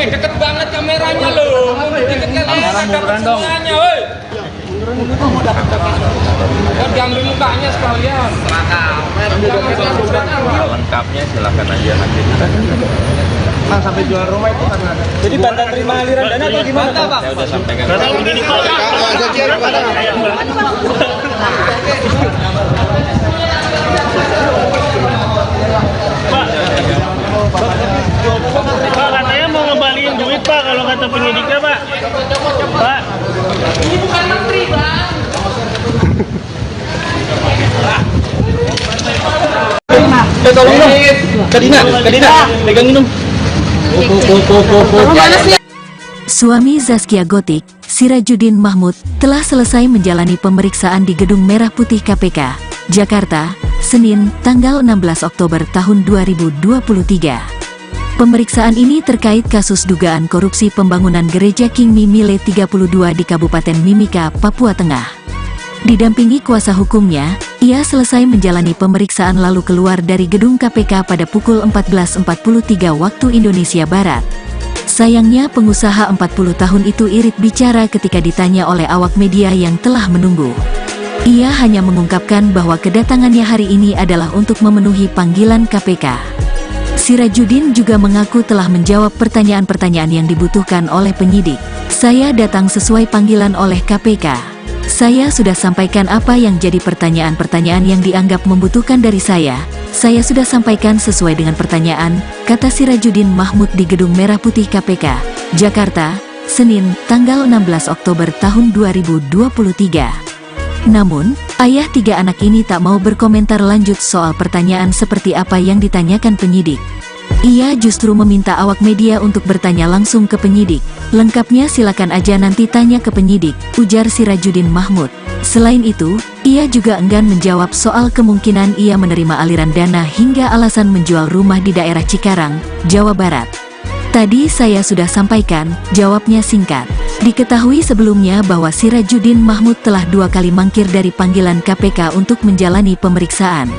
[SPEAKER 6] Deket banget kameranya loh. Deket kalian dapat semuanya, woi. Diambil mukanya sekalian.
[SPEAKER 7] Lengkapnya silakan aja nanti.
[SPEAKER 1] Bang, sampai jual rumah itu karena ada. Jadi bantuan terima aliran dana atau gimana bang?
[SPEAKER 7] Saya udah sampaikan.
[SPEAKER 8] Pak, katanya mau ngembaliin duit Pak kalau kata penyidiknya Pak. Pak.
[SPEAKER 6] Ini bukan menteri, bang.
[SPEAKER 1] Tolong dong. Ke Dina, pegang minum.
[SPEAKER 2] Suami Zaskia Gotik, Sirajudin Mahmud, telah selesai menjalani pemeriksaan di Gedung Merah Putih KPK, Jakarta, Senin, tanggal 16 Oktober tahun 2023. Pemeriksaan ini terkait kasus dugaan korupsi pembangunan gereja King Mimile 32 di Kabupaten Mimika, Papua Tengah. Didampingi kuasa hukumnya, ia selesai menjalani pemeriksaan lalu keluar dari gedung KPK pada pukul 14.43 waktu Indonesia Barat. Sayangnya pengusaha 40 tahun itu irit bicara ketika ditanya oleh awak media yang telah menunggu. Ia hanya mengungkapkan bahwa kedatangannya hari ini adalah untuk memenuhi panggilan KPK. Sirajudin juga mengaku telah menjawab pertanyaan-pertanyaan yang dibutuhkan oleh penyidik. Saya datang sesuai panggilan oleh KPK. Saya sudah sampaikan apa yang jadi pertanyaan-pertanyaan yang dianggap membutuhkan dari saya. Saya sudah sampaikan sesuai dengan pertanyaan, kata Sirajudin Mahmud di Gedung Merah Putih KPK, Jakarta, Senin, tanggal 16 Oktober tahun 2023. Namun, ayah tiga anak ini tak mau berkomentar lanjut soal pertanyaan seperti apa yang ditanyakan penyidik. Ia justru meminta awak media untuk bertanya langsung ke penyidik. Lengkapnya silakan aja nanti tanya ke penyidik, ujar Sirajudin Mahmud. Selain itu, ia juga enggan menjawab soal kemungkinan ia menerima aliran dana hingga alasan menjual rumah di daerah Cikarang, Jawa Barat. Tadi saya sudah sampaikan, jawabnya singkat. Diketahui sebelumnya bahwa Sirajudin Mahmud telah 2 kali mangkir dari panggilan KPK untuk menjalani pemeriksaan.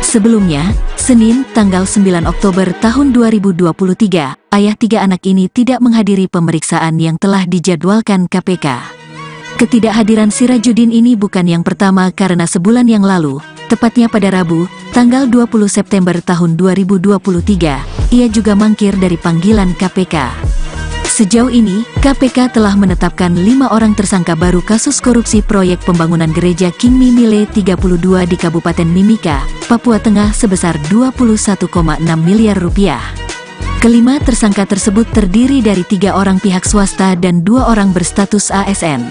[SPEAKER 2] Sebelumnya, Senin, tanggal 9 Oktober tahun 2023, ayah tiga anak ini tidak menghadiri pemeriksaan yang telah dijadwalkan KPK. Ketidakhadiran Sirajudin ini bukan yang pertama karena sebulan yang lalu, tepatnya pada Rabu, tanggal 20 September tahun 2023, ia juga mangkir dari panggilan KPK. Sejauh ini, KPK telah menetapkan 5 orang tersangka baru kasus korupsi proyek pembangunan gereja King Mimile 32 di Kabupaten Mimika, Papua Tengah sebesar 21,6 miliar rupiah. Kelima tersangka tersebut terdiri dari 3 orang pihak swasta dan 2 orang berstatus ASN.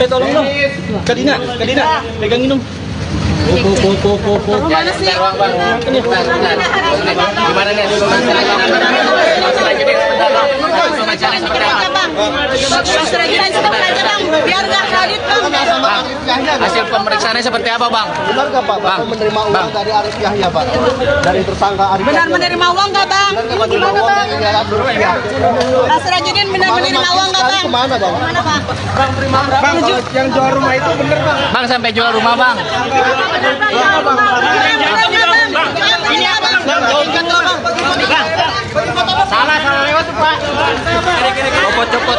[SPEAKER 1] tolong dong. Kadina, pegang minum.
[SPEAKER 3] Gimana sih? Gimana nih?
[SPEAKER 5] Mas Rajidan sudah belajar bang, biar nggak kredit bang.
[SPEAKER 3] Hasil pemeriksaannya seperti apa bang?
[SPEAKER 4] Benar nggak Pak? Bapak menerima uang dari Arif Yahya Pak? Dari tersangka Arif
[SPEAKER 5] Benar
[SPEAKER 4] Yahya.
[SPEAKER 5] menerima uang nggak bang? Gimana bang? Mas Rajidan benar menerima uang nggak bang?
[SPEAKER 4] Kemana Bang?
[SPEAKER 5] Mana bang?
[SPEAKER 1] Bang, kalau yang jual rumah itu bener bang.
[SPEAKER 3] Bang sampai jual rumah bang? Salah lewat tuh pak. Copot.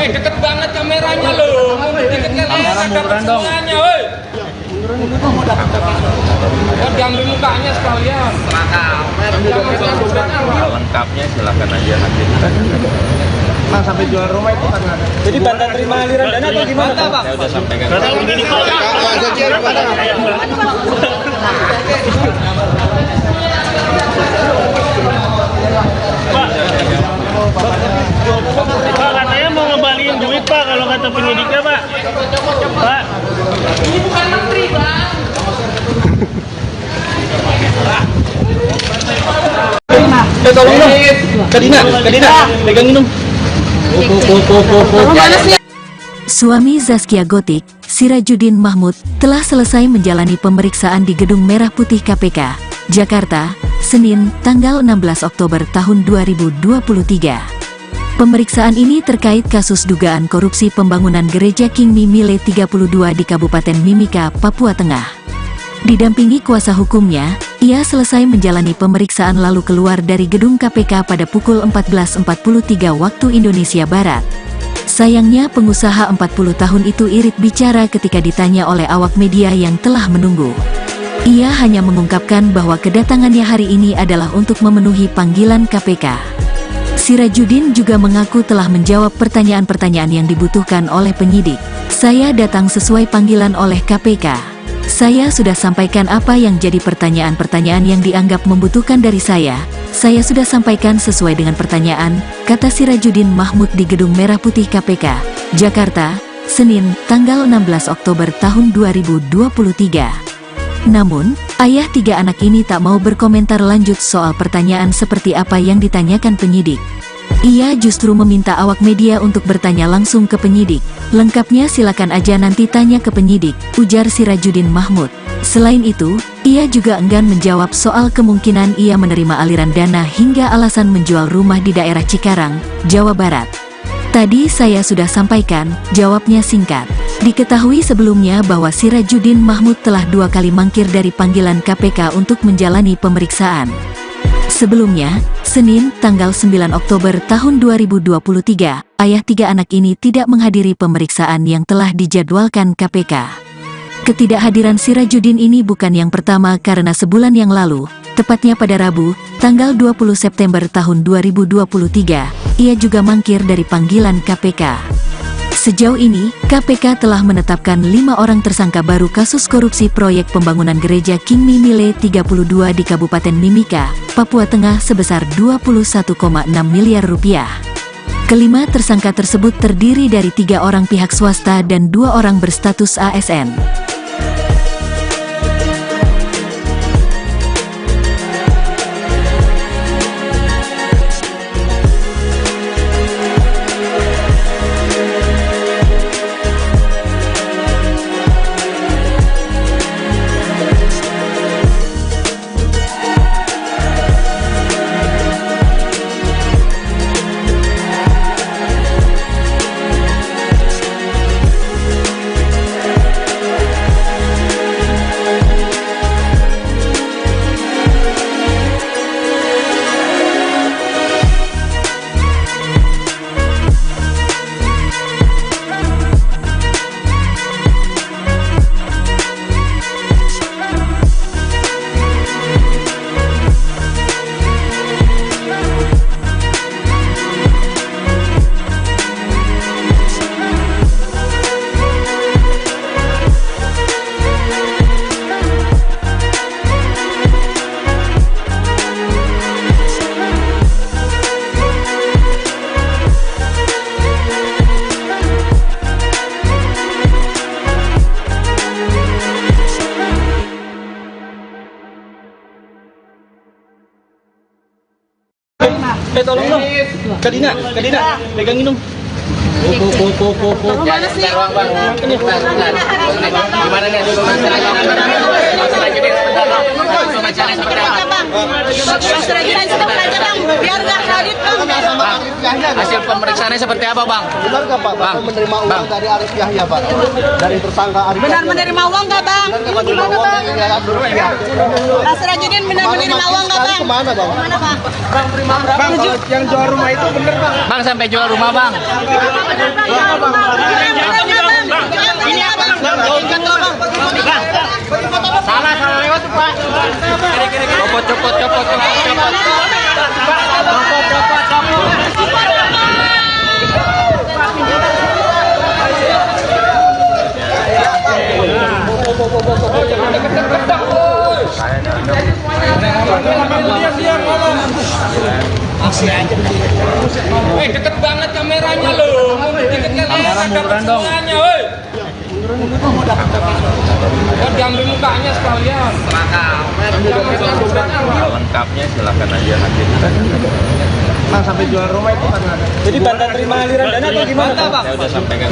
[SPEAKER 6] Deket banget kameranya loh. Kamera murah dong. Oh, diambil mukanya sekalian.
[SPEAKER 7] Lengkapnya silakan aja nanti.
[SPEAKER 1] Bang, sampai jual rumah itu karena jadi bantuan terima aliran dana atau gimana bang?
[SPEAKER 7] Saya udah sampaikan.
[SPEAKER 8] Pak, katanya mau ngembaliin duit Pak, kalau kata penyidiknya Pak. Pak.
[SPEAKER 6] Ini bukan menteri bang.
[SPEAKER 1] Tolong dong. Kadina, pegang minum.
[SPEAKER 2] Suami Zaskia Gotik, Sirajuddin Mahmud, telah selesai menjalani pemeriksaan di Gedung Merah Putih KPK, Jakarta, Senin, tanggal 16 Oktober tahun 2023. Pemeriksaan ini terkait kasus dugaan korupsi pembangunan gereja King Mimile 32 di Kabupaten Mimika, Papua Tengah. Didampingi kuasa hukumnya, ia selesai menjalani pemeriksaan lalu keluar dari gedung KPK pada pukul 14.43 waktu Indonesia Barat. Sayangnya pengusaha 40 tahun itu irit bicara ketika ditanya oleh awak media yang telah menunggu. Ia hanya mengungkapkan bahwa kedatangannya hari ini adalah untuk memenuhi panggilan KPK. Sirajuddin juga mengaku telah menjawab pertanyaan-pertanyaan yang dibutuhkan oleh penyidik. Saya datang sesuai panggilan oleh KPK. Saya sudah sampaikan apa yang jadi pertanyaan-pertanyaan yang dianggap membutuhkan dari saya. Saya sudah sampaikan sesuai dengan pertanyaan, kata Sirajuddin Mahmud di Gedung Merah Putih KPK, Jakarta, Senin, tanggal 16 Oktober tahun 2023. Namun, ayah tiga anak ini tak mau berkomentar lanjut soal pertanyaan seperti apa yang ditanyakan penyidik. Ia justru meminta awak media untuk bertanya langsung ke penyidik. Lengkapnya silakan aja nanti tanya ke penyidik, ujar Sirajuddin Mahmud. Selain itu, ia juga enggan menjawab soal kemungkinan ia menerima aliran dana hingga alasan menjual rumah di daerah Cikarang, Jawa Barat. Tadi saya sudah sampaikan, jawabnya singkat. Diketahui sebelumnya bahwa Sirajuddin Mahmud telah 2 kali mangkir dari panggilan KPK untuk menjalani pemeriksaan. Sebelumnya, Senin, tanggal 9 Oktober tahun 2023, ayah tiga anak ini tidak menghadiri pemeriksaan yang telah dijadwalkan KPK. Ketidakhadiran Sirajuddin ini bukan yang pertama karena sebulan yang lalu, tepatnya pada Rabu, tanggal 20 September tahun 2023, ia juga mangkir dari panggilan KPK. Sejauh ini, KPK telah menetapkan 5 orang tersangka baru kasus korupsi proyek pembangunan gereja King Mimile 32 di Kabupaten Mimika, Papua Tengah sebesar 21,6 miliar rupiah. Kelima tersangka tersebut terdiri dari 3 orang pihak swasta dan 2 orang berstatus ASN.
[SPEAKER 1] Tolong dong. Kadina, pegangin dong.
[SPEAKER 3] Gimana nih?
[SPEAKER 6] Hasil pemeriksaannya seperti apa, Bang?
[SPEAKER 4] Benar nggak Pak, Bapak menerima uang dari Arif Yahya Pak? Dari tersangka Arif
[SPEAKER 5] Benar
[SPEAKER 4] Yahya.
[SPEAKER 5] menerima uang nggak bang? Gimana bang? Pak Sirajudin benar menerima uang nggak bang?
[SPEAKER 4] Kemana Bang?
[SPEAKER 5] Mana bang?
[SPEAKER 1] Bang, kalau yang jual rumah itu bener bang.
[SPEAKER 6] Bang sampai jual rumah, Bang. Salah lewat, Pak. Copot. Deket banget kameranya loh. Deketnya kamera dong. Oh, diambil mukanya sekalian.
[SPEAKER 7] Lengkapnya silakan aja nanti.
[SPEAKER 1] Bang, sampai jual rumah itu karena ada. Jadi bantuan terima aliran dana atau gimana bang?
[SPEAKER 7] Saya udah sampaikan.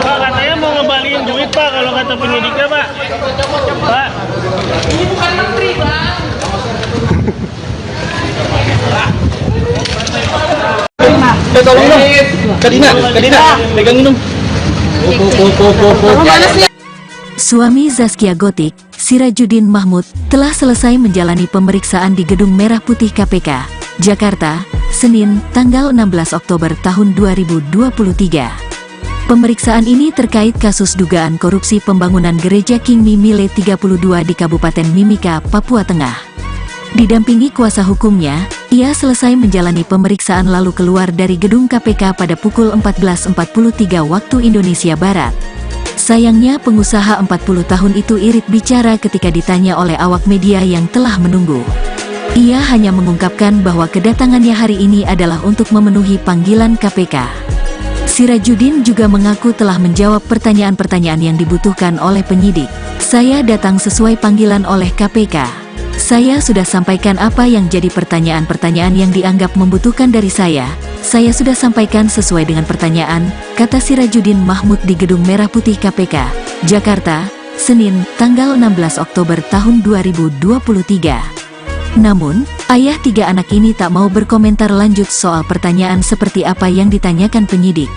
[SPEAKER 8] Pak, katanya mau ngembaliin duit Pak kalau kata penyidiknya Pak. Pak.
[SPEAKER 6] Ini bukan menteri, Bang.
[SPEAKER 1] Tolong dong. Kadina, pegangin dong.
[SPEAKER 2] Suami Zaskia Gotik, Sirajudin Mahmud, telah selesai menjalani pemeriksaan di Gedung Merah Putih KPK, Jakarta, Senin, tanggal 16 Oktober tahun 2023. Pemeriksaan ini terkait kasus dugaan korupsi pembangunan Gereja King Mimile 32 di Kabupaten Mimika, Papua Tengah. Didampingi kuasa hukumnya, ia selesai menjalani pemeriksaan lalu keluar dari gedung KPK pada pukul 14.43 waktu Indonesia Barat. Sayangnya pengusaha 40 tahun itu irit bicara ketika ditanya oleh awak media yang telah menunggu. Ia hanya mengungkapkan bahwa kedatangannya hari ini adalah untuk memenuhi panggilan KPK. Sirajudin juga mengaku telah menjawab pertanyaan-pertanyaan yang dibutuhkan oleh penyidik. Saya datang sesuai panggilan oleh KPK. Saya sudah sampaikan apa yang jadi pertanyaan-pertanyaan yang dianggap membutuhkan dari saya. Saya sudah sampaikan sesuai dengan pertanyaan, kata Sirajudin Mahmud di Gedung Merah Putih KPK, Jakarta, Senin, tanggal 16 Oktober tahun 2023. Namun, ayah tiga anak ini tak mau berkomentar lanjut soal pertanyaan seperti apa yang ditanyakan penyidik.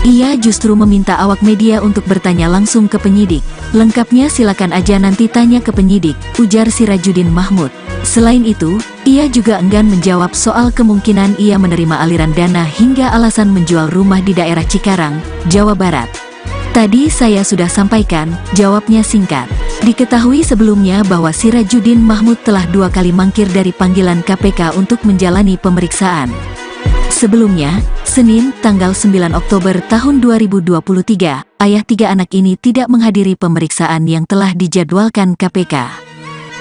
[SPEAKER 2] Ia justru meminta awak media untuk bertanya langsung ke penyidik. Lengkapnya silakan aja nanti tanya ke penyidik, ujar Sirajudin Mahmud. Selain itu, ia juga enggan menjawab soal kemungkinan ia menerima aliran dana hingga alasan menjual rumah di daerah Cikarang, Jawa Barat. Tadi saya sudah sampaikan, jawabnya singkat. Diketahui sebelumnya bahwa Sirajudin Mahmud telah 2 kali mangkir dari panggilan KPK untuk menjalani pemeriksaan. Sebelumnya, Senin, tanggal 9 Oktober tahun 2023, ayah tiga anak ini tidak menghadiri pemeriksaan yang telah dijadwalkan KPK.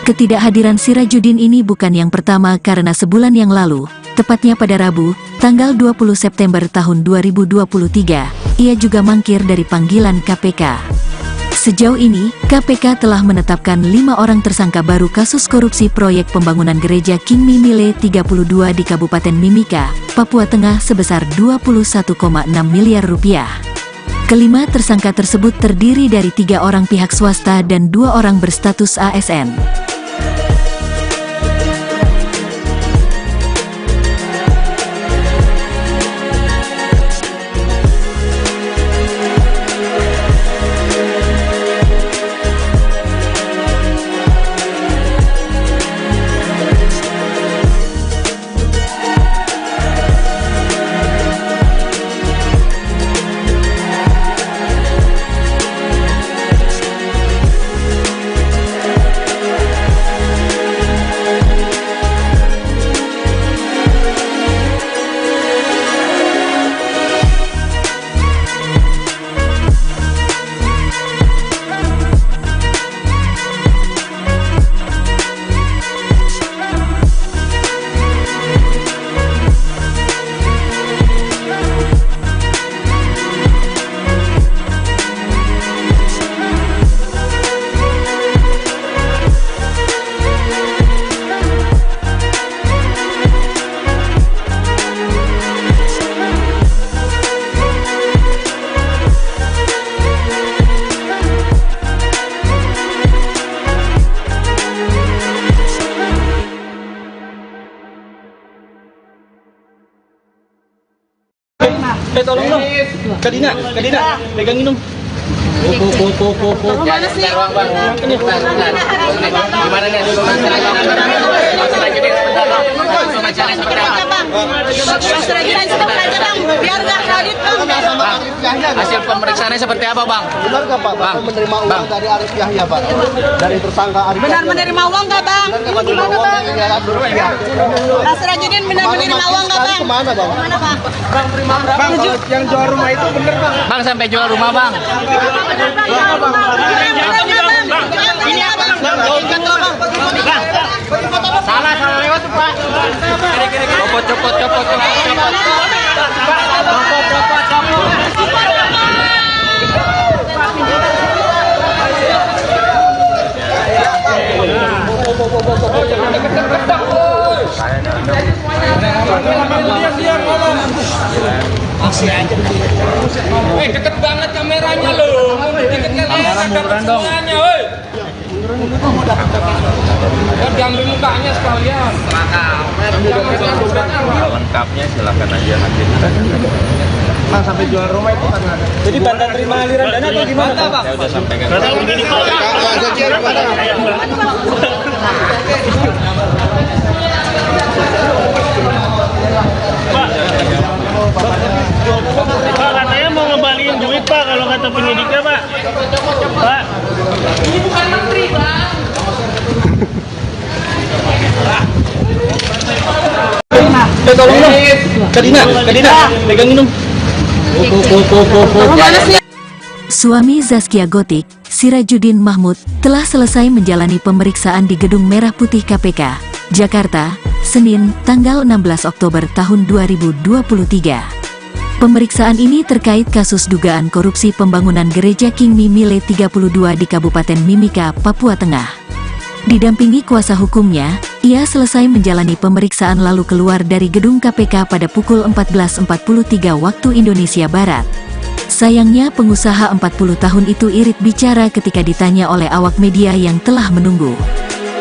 [SPEAKER 2] Ketidakhadiran Sirajudin ini bukan yang pertama karena sebulan yang lalu, tepatnya pada Rabu, tanggal 20 September tahun 2023, ia juga mangkir dari panggilan KPK. Sejauh ini, KPK telah menetapkan 5 orang tersangka baru kasus korupsi proyek pembangunan Gereja King Mimile 32 di Kabupaten Mimika, Papua Tengah sebesar 21,6 miliar rupiah. Kelima tersangka tersebut terdiri dari 3 orang pihak swasta dan 2 orang berstatus ASN.
[SPEAKER 1] Tolong dong. Kadina, pegangin dong.
[SPEAKER 3] Gimana sih? Gimana nih?
[SPEAKER 5] Biar nggak kredit bang.
[SPEAKER 3] Hasil pemeriksaannya seperti apa bang?
[SPEAKER 4] Benar nggak Pak? Bapak menerima uang dari Arif Yahya Pak? Dari tersangka Arif
[SPEAKER 5] Benar
[SPEAKER 4] Yahya.
[SPEAKER 5] menerima uang nggak bang? Gimana bang? Pak Sirajudin benar menerima uang nggak bang?
[SPEAKER 4] Kemana Bang?
[SPEAKER 5] Mana bang?
[SPEAKER 1] Bang, kalau yang jual rumah itu bener bang.
[SPEAKER 3] Bang sampai jual rumah bang? Salah lewat tuh pak. Copot.
[SPEAKER 6] Deket banget kameranya loh. Deket kalian ada kesenangannya, woi. Diambil mukanya sekalian.
[SPEAKER 7] Lengkapnya silakan aja nanti.
[SPEAKER 1] Bang, sampai jual rumah itu karena ada. Jadi tanda terima aliran dana atau gimana bang?
[SPEAKER 7] Saya udah sampaikan.
[SPEAKER 8] Kata begini Pak. Pak, katanya mau ngembaliin duit Pak kalau kata penyidiknya Pak. Pak.
[SPEAKER 6] Ini bukan menteri, bang.
[SPEAKER 1] Tolong dong. Kadina, pegangin dong.
[SPEAKER 2] Suami Zaskia Gotik, Sirajudin Mahmud, telah selesai menjalani pemeriksaan di Gedung Merah Putih KPK, Jakarta, Senin, tanggal 16 Oktober tahun 2023. Pemeriksaan ini terkait kasus dugaan korupsi pembangunan Gereja King Mimile 32 di Kabupaten Mimika, Papua Tengah. Didampingi kuasa hukumnya, ia selesai menjalani pemeriksaan lalu keluar dari gedung KPK pada pukul 14.43 waktu Indonesia Barat. Sayangnya pengusaha 40 tahun itu irit bicara ketika ditanya oleh awak media yang telah menunggu.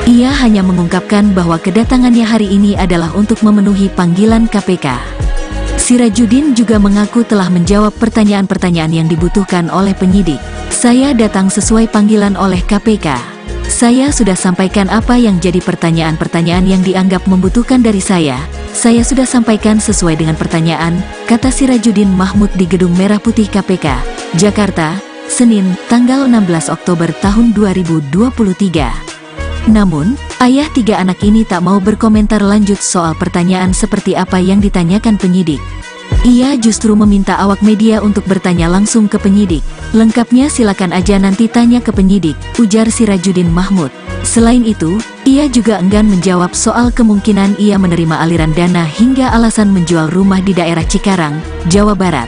[SPEAKER 2] Ia hanya mengungkapkan bahwa kedatangannya hari ini adalah untuk memenuhi panggilan KPK. Sirajudin juga mengaku telah menjawab pertanyaan-pertanyaan yang dibutuhkan oleh penyidik. Saya datang sesuai panggilan oleh KPK. Saya sudah sampaikan apa yang jadi pertanyaan-pertanyaan yang dianggap membutuhkan dari saya. Saya sudah sampaikan sesuai dengan pertanyaan, kata Sirajudin Mahmud di Gedung Merah Putih KPK, Jakarta, Senin, tanggal 16 Oktober tahun 2023. Namun, ayah tiga anak ini tak mau berkomentar lanjut soal pertanyaan seperti apa yang ditanyakan penyidik. Ia justru meminta awak media untuk bertanya langsung ke penyidik. Lengkapnya silakan aja nanti tanya ke penyidik, ujar Sirajudin Mahmud. Selain itu, ia juga enggan menjawab soal kemungkinan ia menerima aliran dana hingga alasan menjual rumah di daerah Cikarang, Jawa Barat.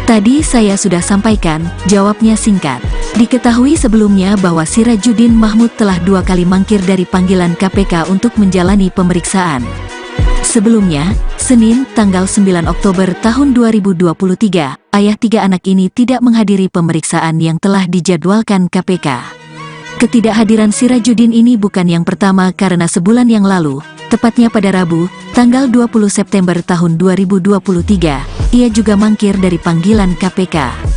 [SPEAKER 2] Tadi saya sudah sampaikan, jawabnya singkat. Diketahui sebelumnya bahwa Sirajudin Mahmud telah 2 kali mangkir dari panggilan KPK untuk menjalani pemeriksaan. Sebelumnya, Senin, tanggal 9 Oktober tahun 2023, ayah tiga anak ini tidak menghadiri pemeriksaan yang telah dijadwalkan KPK. Ketidakhadiran Sirajudin ini bukan yang pertama karena sebulan yang lalu, tepatnya pada Rabu, tanggal 20 September tahun 2023, ia juga mangkir dari panggilan KPK.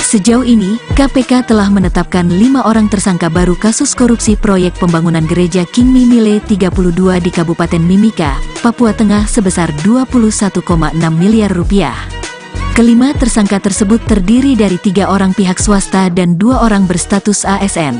[SPEAKER 2] Sejauh ini, KPK telah menetapkan 5 orang tersangka baru kasus korupsi proyek pembangunan Gereja King Mimile 32 di Kabupaten Mimika, Papua Tengah sebesar 21,6 miliar rupiah. Kelima tersangka tersebut terdiri dari 3 orang pihak swasta dan 2 orang berstatus ASN.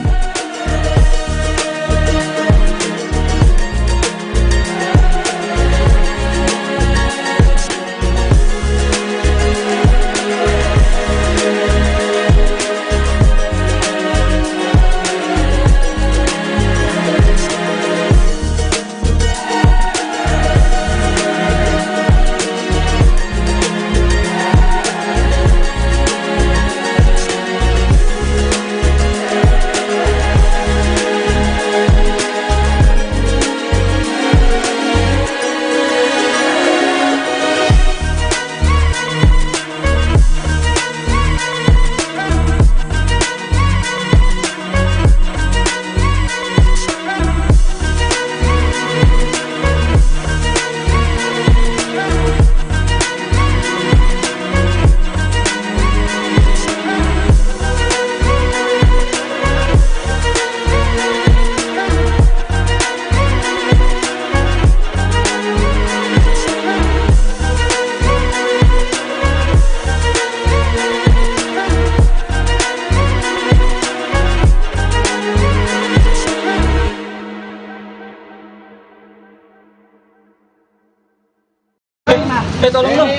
[SPEAKER 1] Tolong dong.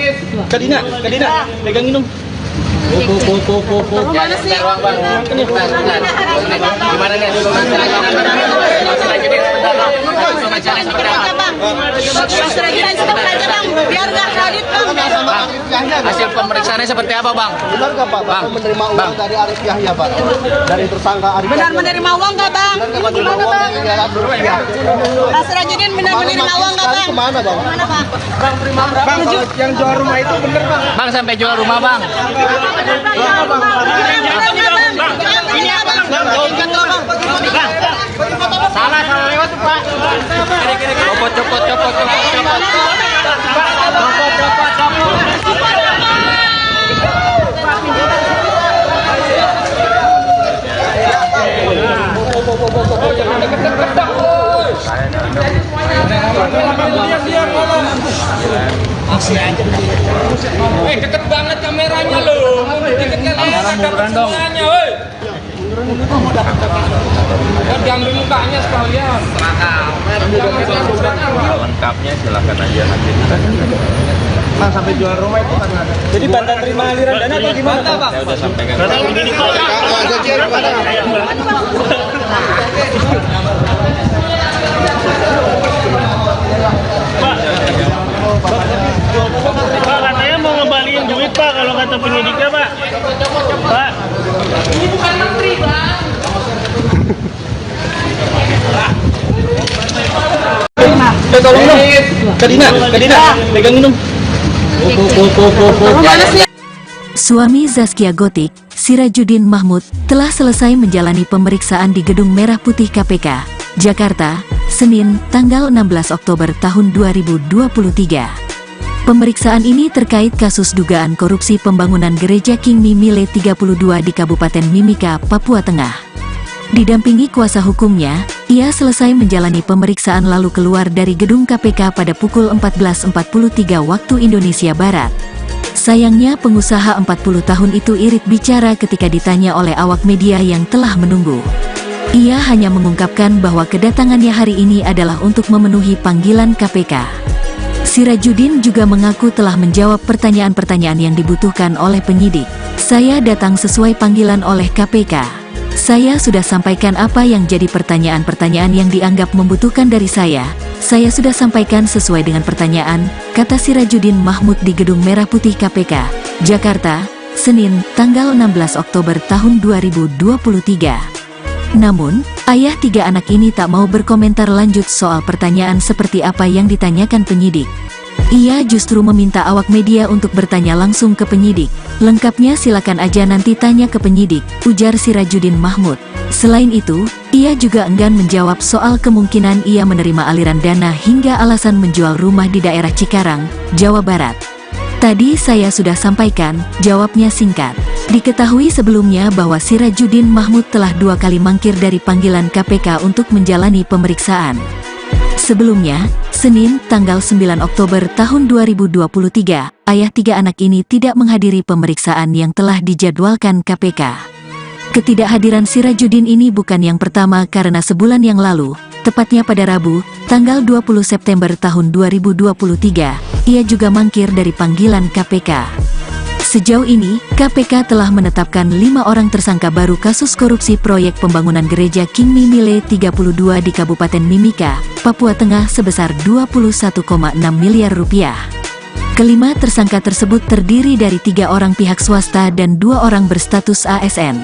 [SPEAKER 1] Kadina, pegangin dong.
[SPEAKER 3] Ya, sebentar, Bang, Bang. Sebentar. Gimana nih? Hasil pemeriksaannya seperti apa, Bang?
[SPEAKER 4] Benar nggak Pak, Bapak menerima uang dari Arif Yahya Pak? Dari tersangka Arif
[SPEAKER 5] Benar
[SPEAKER 4] Yahya.
[SPEAKER 5] menerima uang nggak bang?
[SPEAKER 4] Benar nggak Pak, menerima uang dari Arif Yahya?
[SPEAKER 5] Pak Sirajudin benar menerima uang nggak bang?
[SPEAKER 4] Kemana Bang?
[SPEAKER 5] Kemana bang?
[SPEAKER 1] Bang, kalau yang jual rumah itu bener bang.
[SPEAKER 3] Bang, sampai jual rumah, Bang.
[SPEAKER 8] Salah lewat tuh Pak.
[SPEAKER 3] Copot.
[SPEAKER 6] Deket banget kameranya loh. Deket kalian ada semuanya, woi. Diambil mukanya sekalian.
[SPEAKER 7] Lengkapnya silakan aja nanti.
[SPEAKER 1] Bang, sampai jual rumah itu karena ada. Jadi bantuan terima aliran dana atau gimana bang?
[SPEAKER 7] Saya udah sampaikan.
[SPEAKER 8] Pak, katanya mau ngembaliin duit Pak kalau kata penyidiknya Pak. Pak.
[SPEAKER 6] Ini bukan menteri, Bang.
[SPEAKER 1] Tolong dong. Kadina, pegangin dong.
[SPEAKER 2] Suami Zaskia Gotik, Sirajudin Mahmud, telah selesai menjalani pemeriksaan di Gedung Merah Putih KPK, Jakarta, Senin, tanggal 16 Oktober tahun 2023. Pemeriksaan ini terkait kasus dugaan korupsi pembangunan Gereja King Mimile 32 di Kabupaten Mimika, Papua Tengah. Didampingi kuasa hukumnya, ia selesai menjalani pemeriksaan lalu keluar dari gedung KPK pada pukul 14.43 waktu Indonesia Barat. Sayangnya pengusaha 40 tahun itu irit bicara ketika ditanya oleh awak media yang telah menunggu. Ia hanya mengungkapkan bahwa kedatangannya hari ini adalah untuk memenuhi panggilan KPK. Sirajudin juga mengaku telah menjawab pertanyaan-pertanyaan yang dibutuhkan oleh penyidik. Saya datang sesuai panggilan oleh KPK. Saya sudah sampaikan apa yang jadi pertanyaan-pertanyaan yang dianggap membutuhkan dari saya. Saya sudah sampaikan sesuai dengan pertanyaan, kata Sirajudin Mahmud di Gedung Merah Putih KPK, Jakarta, Senin, tanggal 16 Oktober tahun 2023. Namun, ayah tiga anak ini tak mau berkomentar lanjut soal pertanyaan seperti apa yang ditanyakan penyidik. Ia justru meminta awak media untuk bertanya langsung ke penyidik. Lengkapnya silakan aja nanti tanya ke penyidik, ujar Sirajudin Mahmud. Selain itu, ia juga enggan menjawab soal kemungkinan ia menerima aliran dana hingga alasan menjual rumah di daerah Cikarang, Jawa Barat. Tadi saya sudah sampaikan, jawabnya singkat. Diketahui sebelumnya bahwa Sirajudin Mahmud telah 2 kali mangkir dari panggilan KPK untuk menjalani pemeriksaan. Sebelumnya, Senin, tanggal 9 Oktober tahun 2023, ayah tiga anak ini tidak menghadiri pemeriksaan yang telah dijadwalkan KPK. Ketidakhadiran Sirajudin ini bukan yang pertama karena sebulan yang lalu, tepatnya pada Rabu, tanggal 20 September tahun 2023, ia juga mangkir dari panggilan KPK. Sejauh ini, KPK telah menetapkan 5 orang tersangka baru kasus korupsi proyek pembangunan Gereja King Mimile 32 di Kabupaten Mimika, Papua Tengah sebesar 21,6 miliar rupiah. Kelima tersangka tersebut terdiri dari 3 orang pihak swasta dan 2 orang berstatus ASN.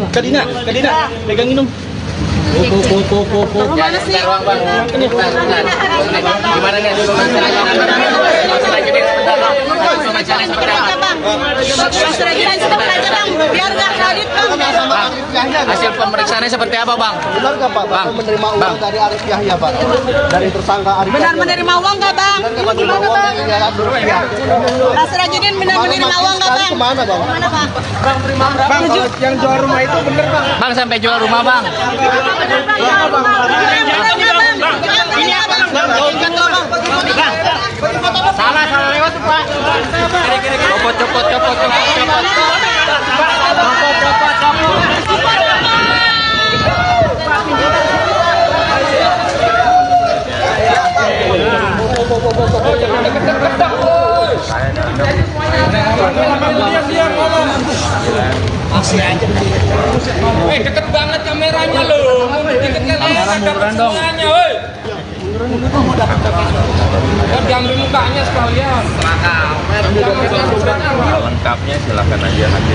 [SPEAKER 1] Kadina, pegangin dong.
[SPEAKER 5] Mana sih?
[SPEAKER 3] Ruang bang. Gimana nih? Hasil pemeriksaannya seperti apa bang?
[SPEAKER 4] Benar nggak Pak, Bapak menerima uang dari Arif Yahya Pak? Dari tersangka Arif
[SPEAKER 5] Benar
[SPEAKER 4] Yahya.
[SPEAKER 5] menerima uang nggak bang?
[SPEAKER 4] Benar nggak menerima uang dari Arif Yahya?
[SPEAKER 5] Pak Sirajudin benar menerima uang nggak bang?
[SPEAKER 4] Kemana Bang?
[SPEAKER 5] Mana bang?
[SPEAKER 1] Bang, kalau yang jual rumah itu bener bang.
[SPEAKER 3] Bang sampai jual rumah bang.
[SPEAKER 5] Ini apa bang?
[SPEAKER 3] Salah lewat tuh pak. Copot.
[SPEAKER 6] Deket banget kameranya loh. Deket kamera dong. Diambil mukanya sekalian.
[SPEAKER 7] Lengkapnya silakan aja nanti.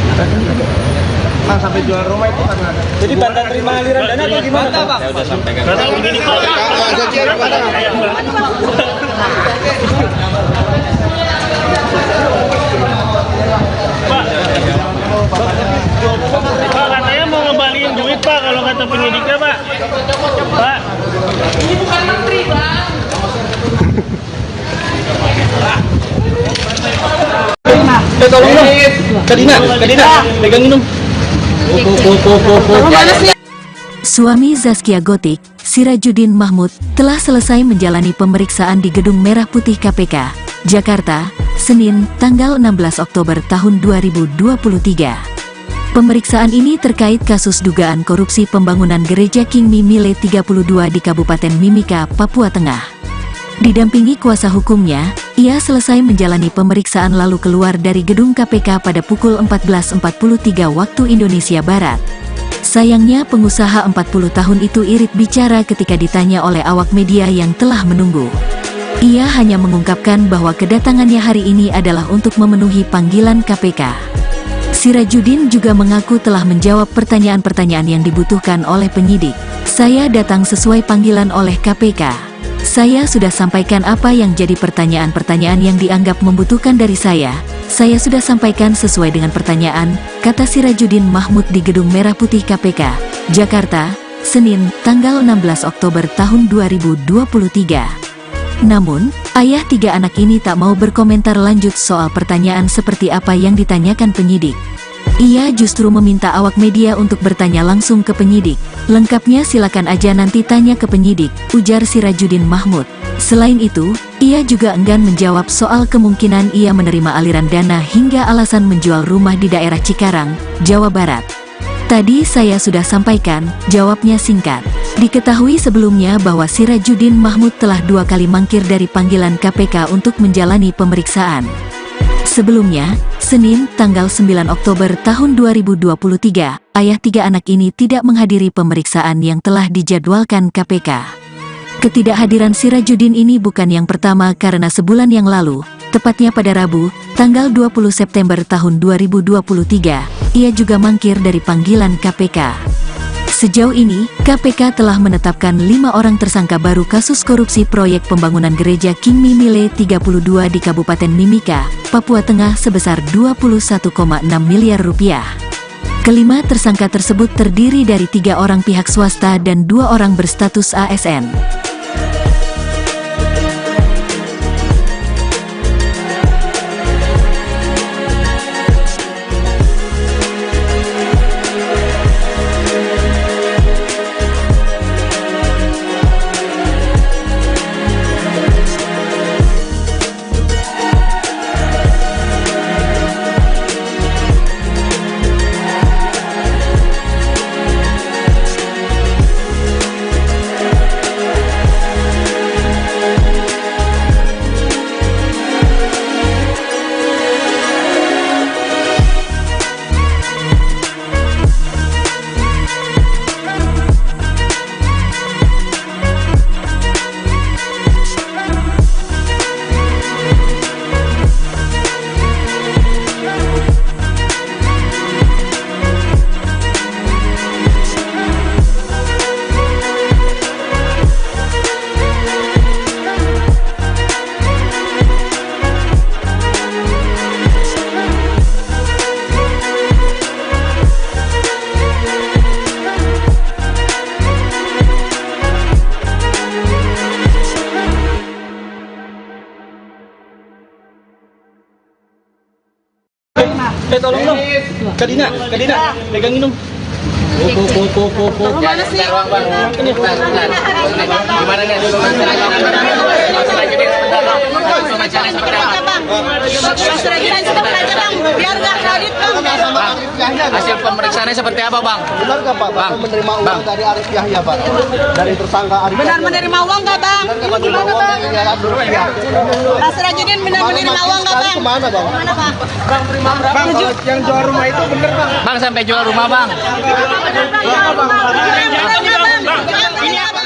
[SPEAKER 1] Bang, sampai jual rumah itu karena ada. Jadi tanda terima aliran dana atau gimana bang?
[SPEAKER 7] Saya udah sampaikan.
[SPEAKER 8] Pak, katanya mau ngembaliin duit Pak kalau kata penyidiknya Pak. Pak.
[SPEAKER 6] Ini bukan menteri bang.
[SPEAKER 1] Tolong dong. Kadina, pegangin dong.
[SPEAKER 5] Mana sih?
[SPEAKER 2] Suami Zaskia Gotik, Sirajudin Mahmud, telah selesai menjalani pemeriksaan di Gedung Merah Putih KPK, Jakarta, Senin, tanggal 16 Oktober tahun 2023. Pemeriksaan ini terkait kasus dugaan korupsi pembangunan Gereja King Mimile 32 di Kabupaten Mimika, Papua Tengah. Didampingi kuasa hukumnya, ia selesai menjalani pemeriksaan lalu keluar dari gedung KPK pada pukul 14.43 waktu Indonesia Barat. Sayangnya pengusaha 40 tahun itu irit bicara ketika ditanya oleh awak media yang telah menunggu. Ia hanya mengungkapkan bahwa kedatangannya hari ini adalah untuk memenuhi panggilan KPK. Sirajudin juga mengaku telah menjawab pertanyaan-pertanyaan yang dibutuhkan oleh penyidik. Saya datang sesuai panggilan oleh KPK. Saya sudah sampaikan apa yang jadi pertanyaan-pertanyaan yang dianggap membutuhkan dari saya. Saya sudah sampaikan sesuai dengan pertanyaan, kata Sirajudin Mahmud di Gedung Merah Putih KPK, Jakarta, Senin, tanggal 16 Oktober tahun 2023. Namun, ayah tiga anak ini tak mau berkomentar lanjut soal pertanyaan seperti apa yang ditanyakan penyidik. Ia justru meminta awak media untuk bertanya langsung ke penyidik. Lengkapnya silakan aja nanti tanya ke penyidik, ujar Sirajudin Mahmud. Selain itu, ia juga enggan menjawab soal kemungkinan ia menerima aliran dana hingga alasan menjual rumah di daerah Cikarang, Jawa Barat. Tadi saya sudah sampaikan, jawabnya singkat. Diketahui sebelumnya bahwa Sirajudin Mahmud telah 2 kali mangkir dari panggilan KPK untuk menjalani pemeriksaan. Sebelumnya, Senin, tanggal 9 Oktober tahun 2023, ayah tiga anak ini tidak menghadiri pemeriksaan yang telah dijadwalkan KPK. Ketidakhadiran Sirajudin ini bukan yang pertama karena sebulan yang lalu, tepatnya pada Rabu, tanggal 20 September tahun 2023, ia juga mangkir dari panggilan KPK. Sejauh ini, KPK telah menetapkan 5 orang tersangka baru kasus korupsi proyek pembangunan Gereja King Mimile 32 di Kabupaten Mimika, Papua Tengah sebesar 21,6 miliar rupiah. Kelima tersangka tersebut terdiri dari 3 orang pihak swasta dan 2 orang berstatus ASN.
[SPEAKER 1] Tolong dong. Kadina, pegangin dong.
[SPEAKER 3] Ya, bentar, Bang, Bang. Bentar. Gimana nih? Wawancaranya seperti apa?
[SPEAKER 5] Biar nggak kredit bang.
[SPEAKER 4] Sama Arif Yahya.
[SPEAKER 3] Hasil pemeriksaannya seperti apa, Bang?
[SPEAKER 4] Benar nggak Pak? Bapak menerima uang dari Arif Yahya Pak? Dari tersangka Arif
[SPEAKER 5] Benar
[SPEAKER 4] Yahya.
[SPEAKER 5] menerima uang nggak bang?
[SPEAKER 4] Benar nggak menerima uang dari Arif Yahya?
[SPEAKER 5] Pak Sirajudin benar menerima uang nggak bang?
[SPEAKER 4] Kemana Bang?
[SPEAKER 5] Mana bang?
[SPEAKER 1] Bang, kalau yang jual rumah itu bener bang.
[SPEAKER 3] Bang, sampai jual rumah, Bang.
[SPEAKER 5] Bang, bang, bang, bang, bang, bang, bang, bang, bang, bang, bang, bang, bang,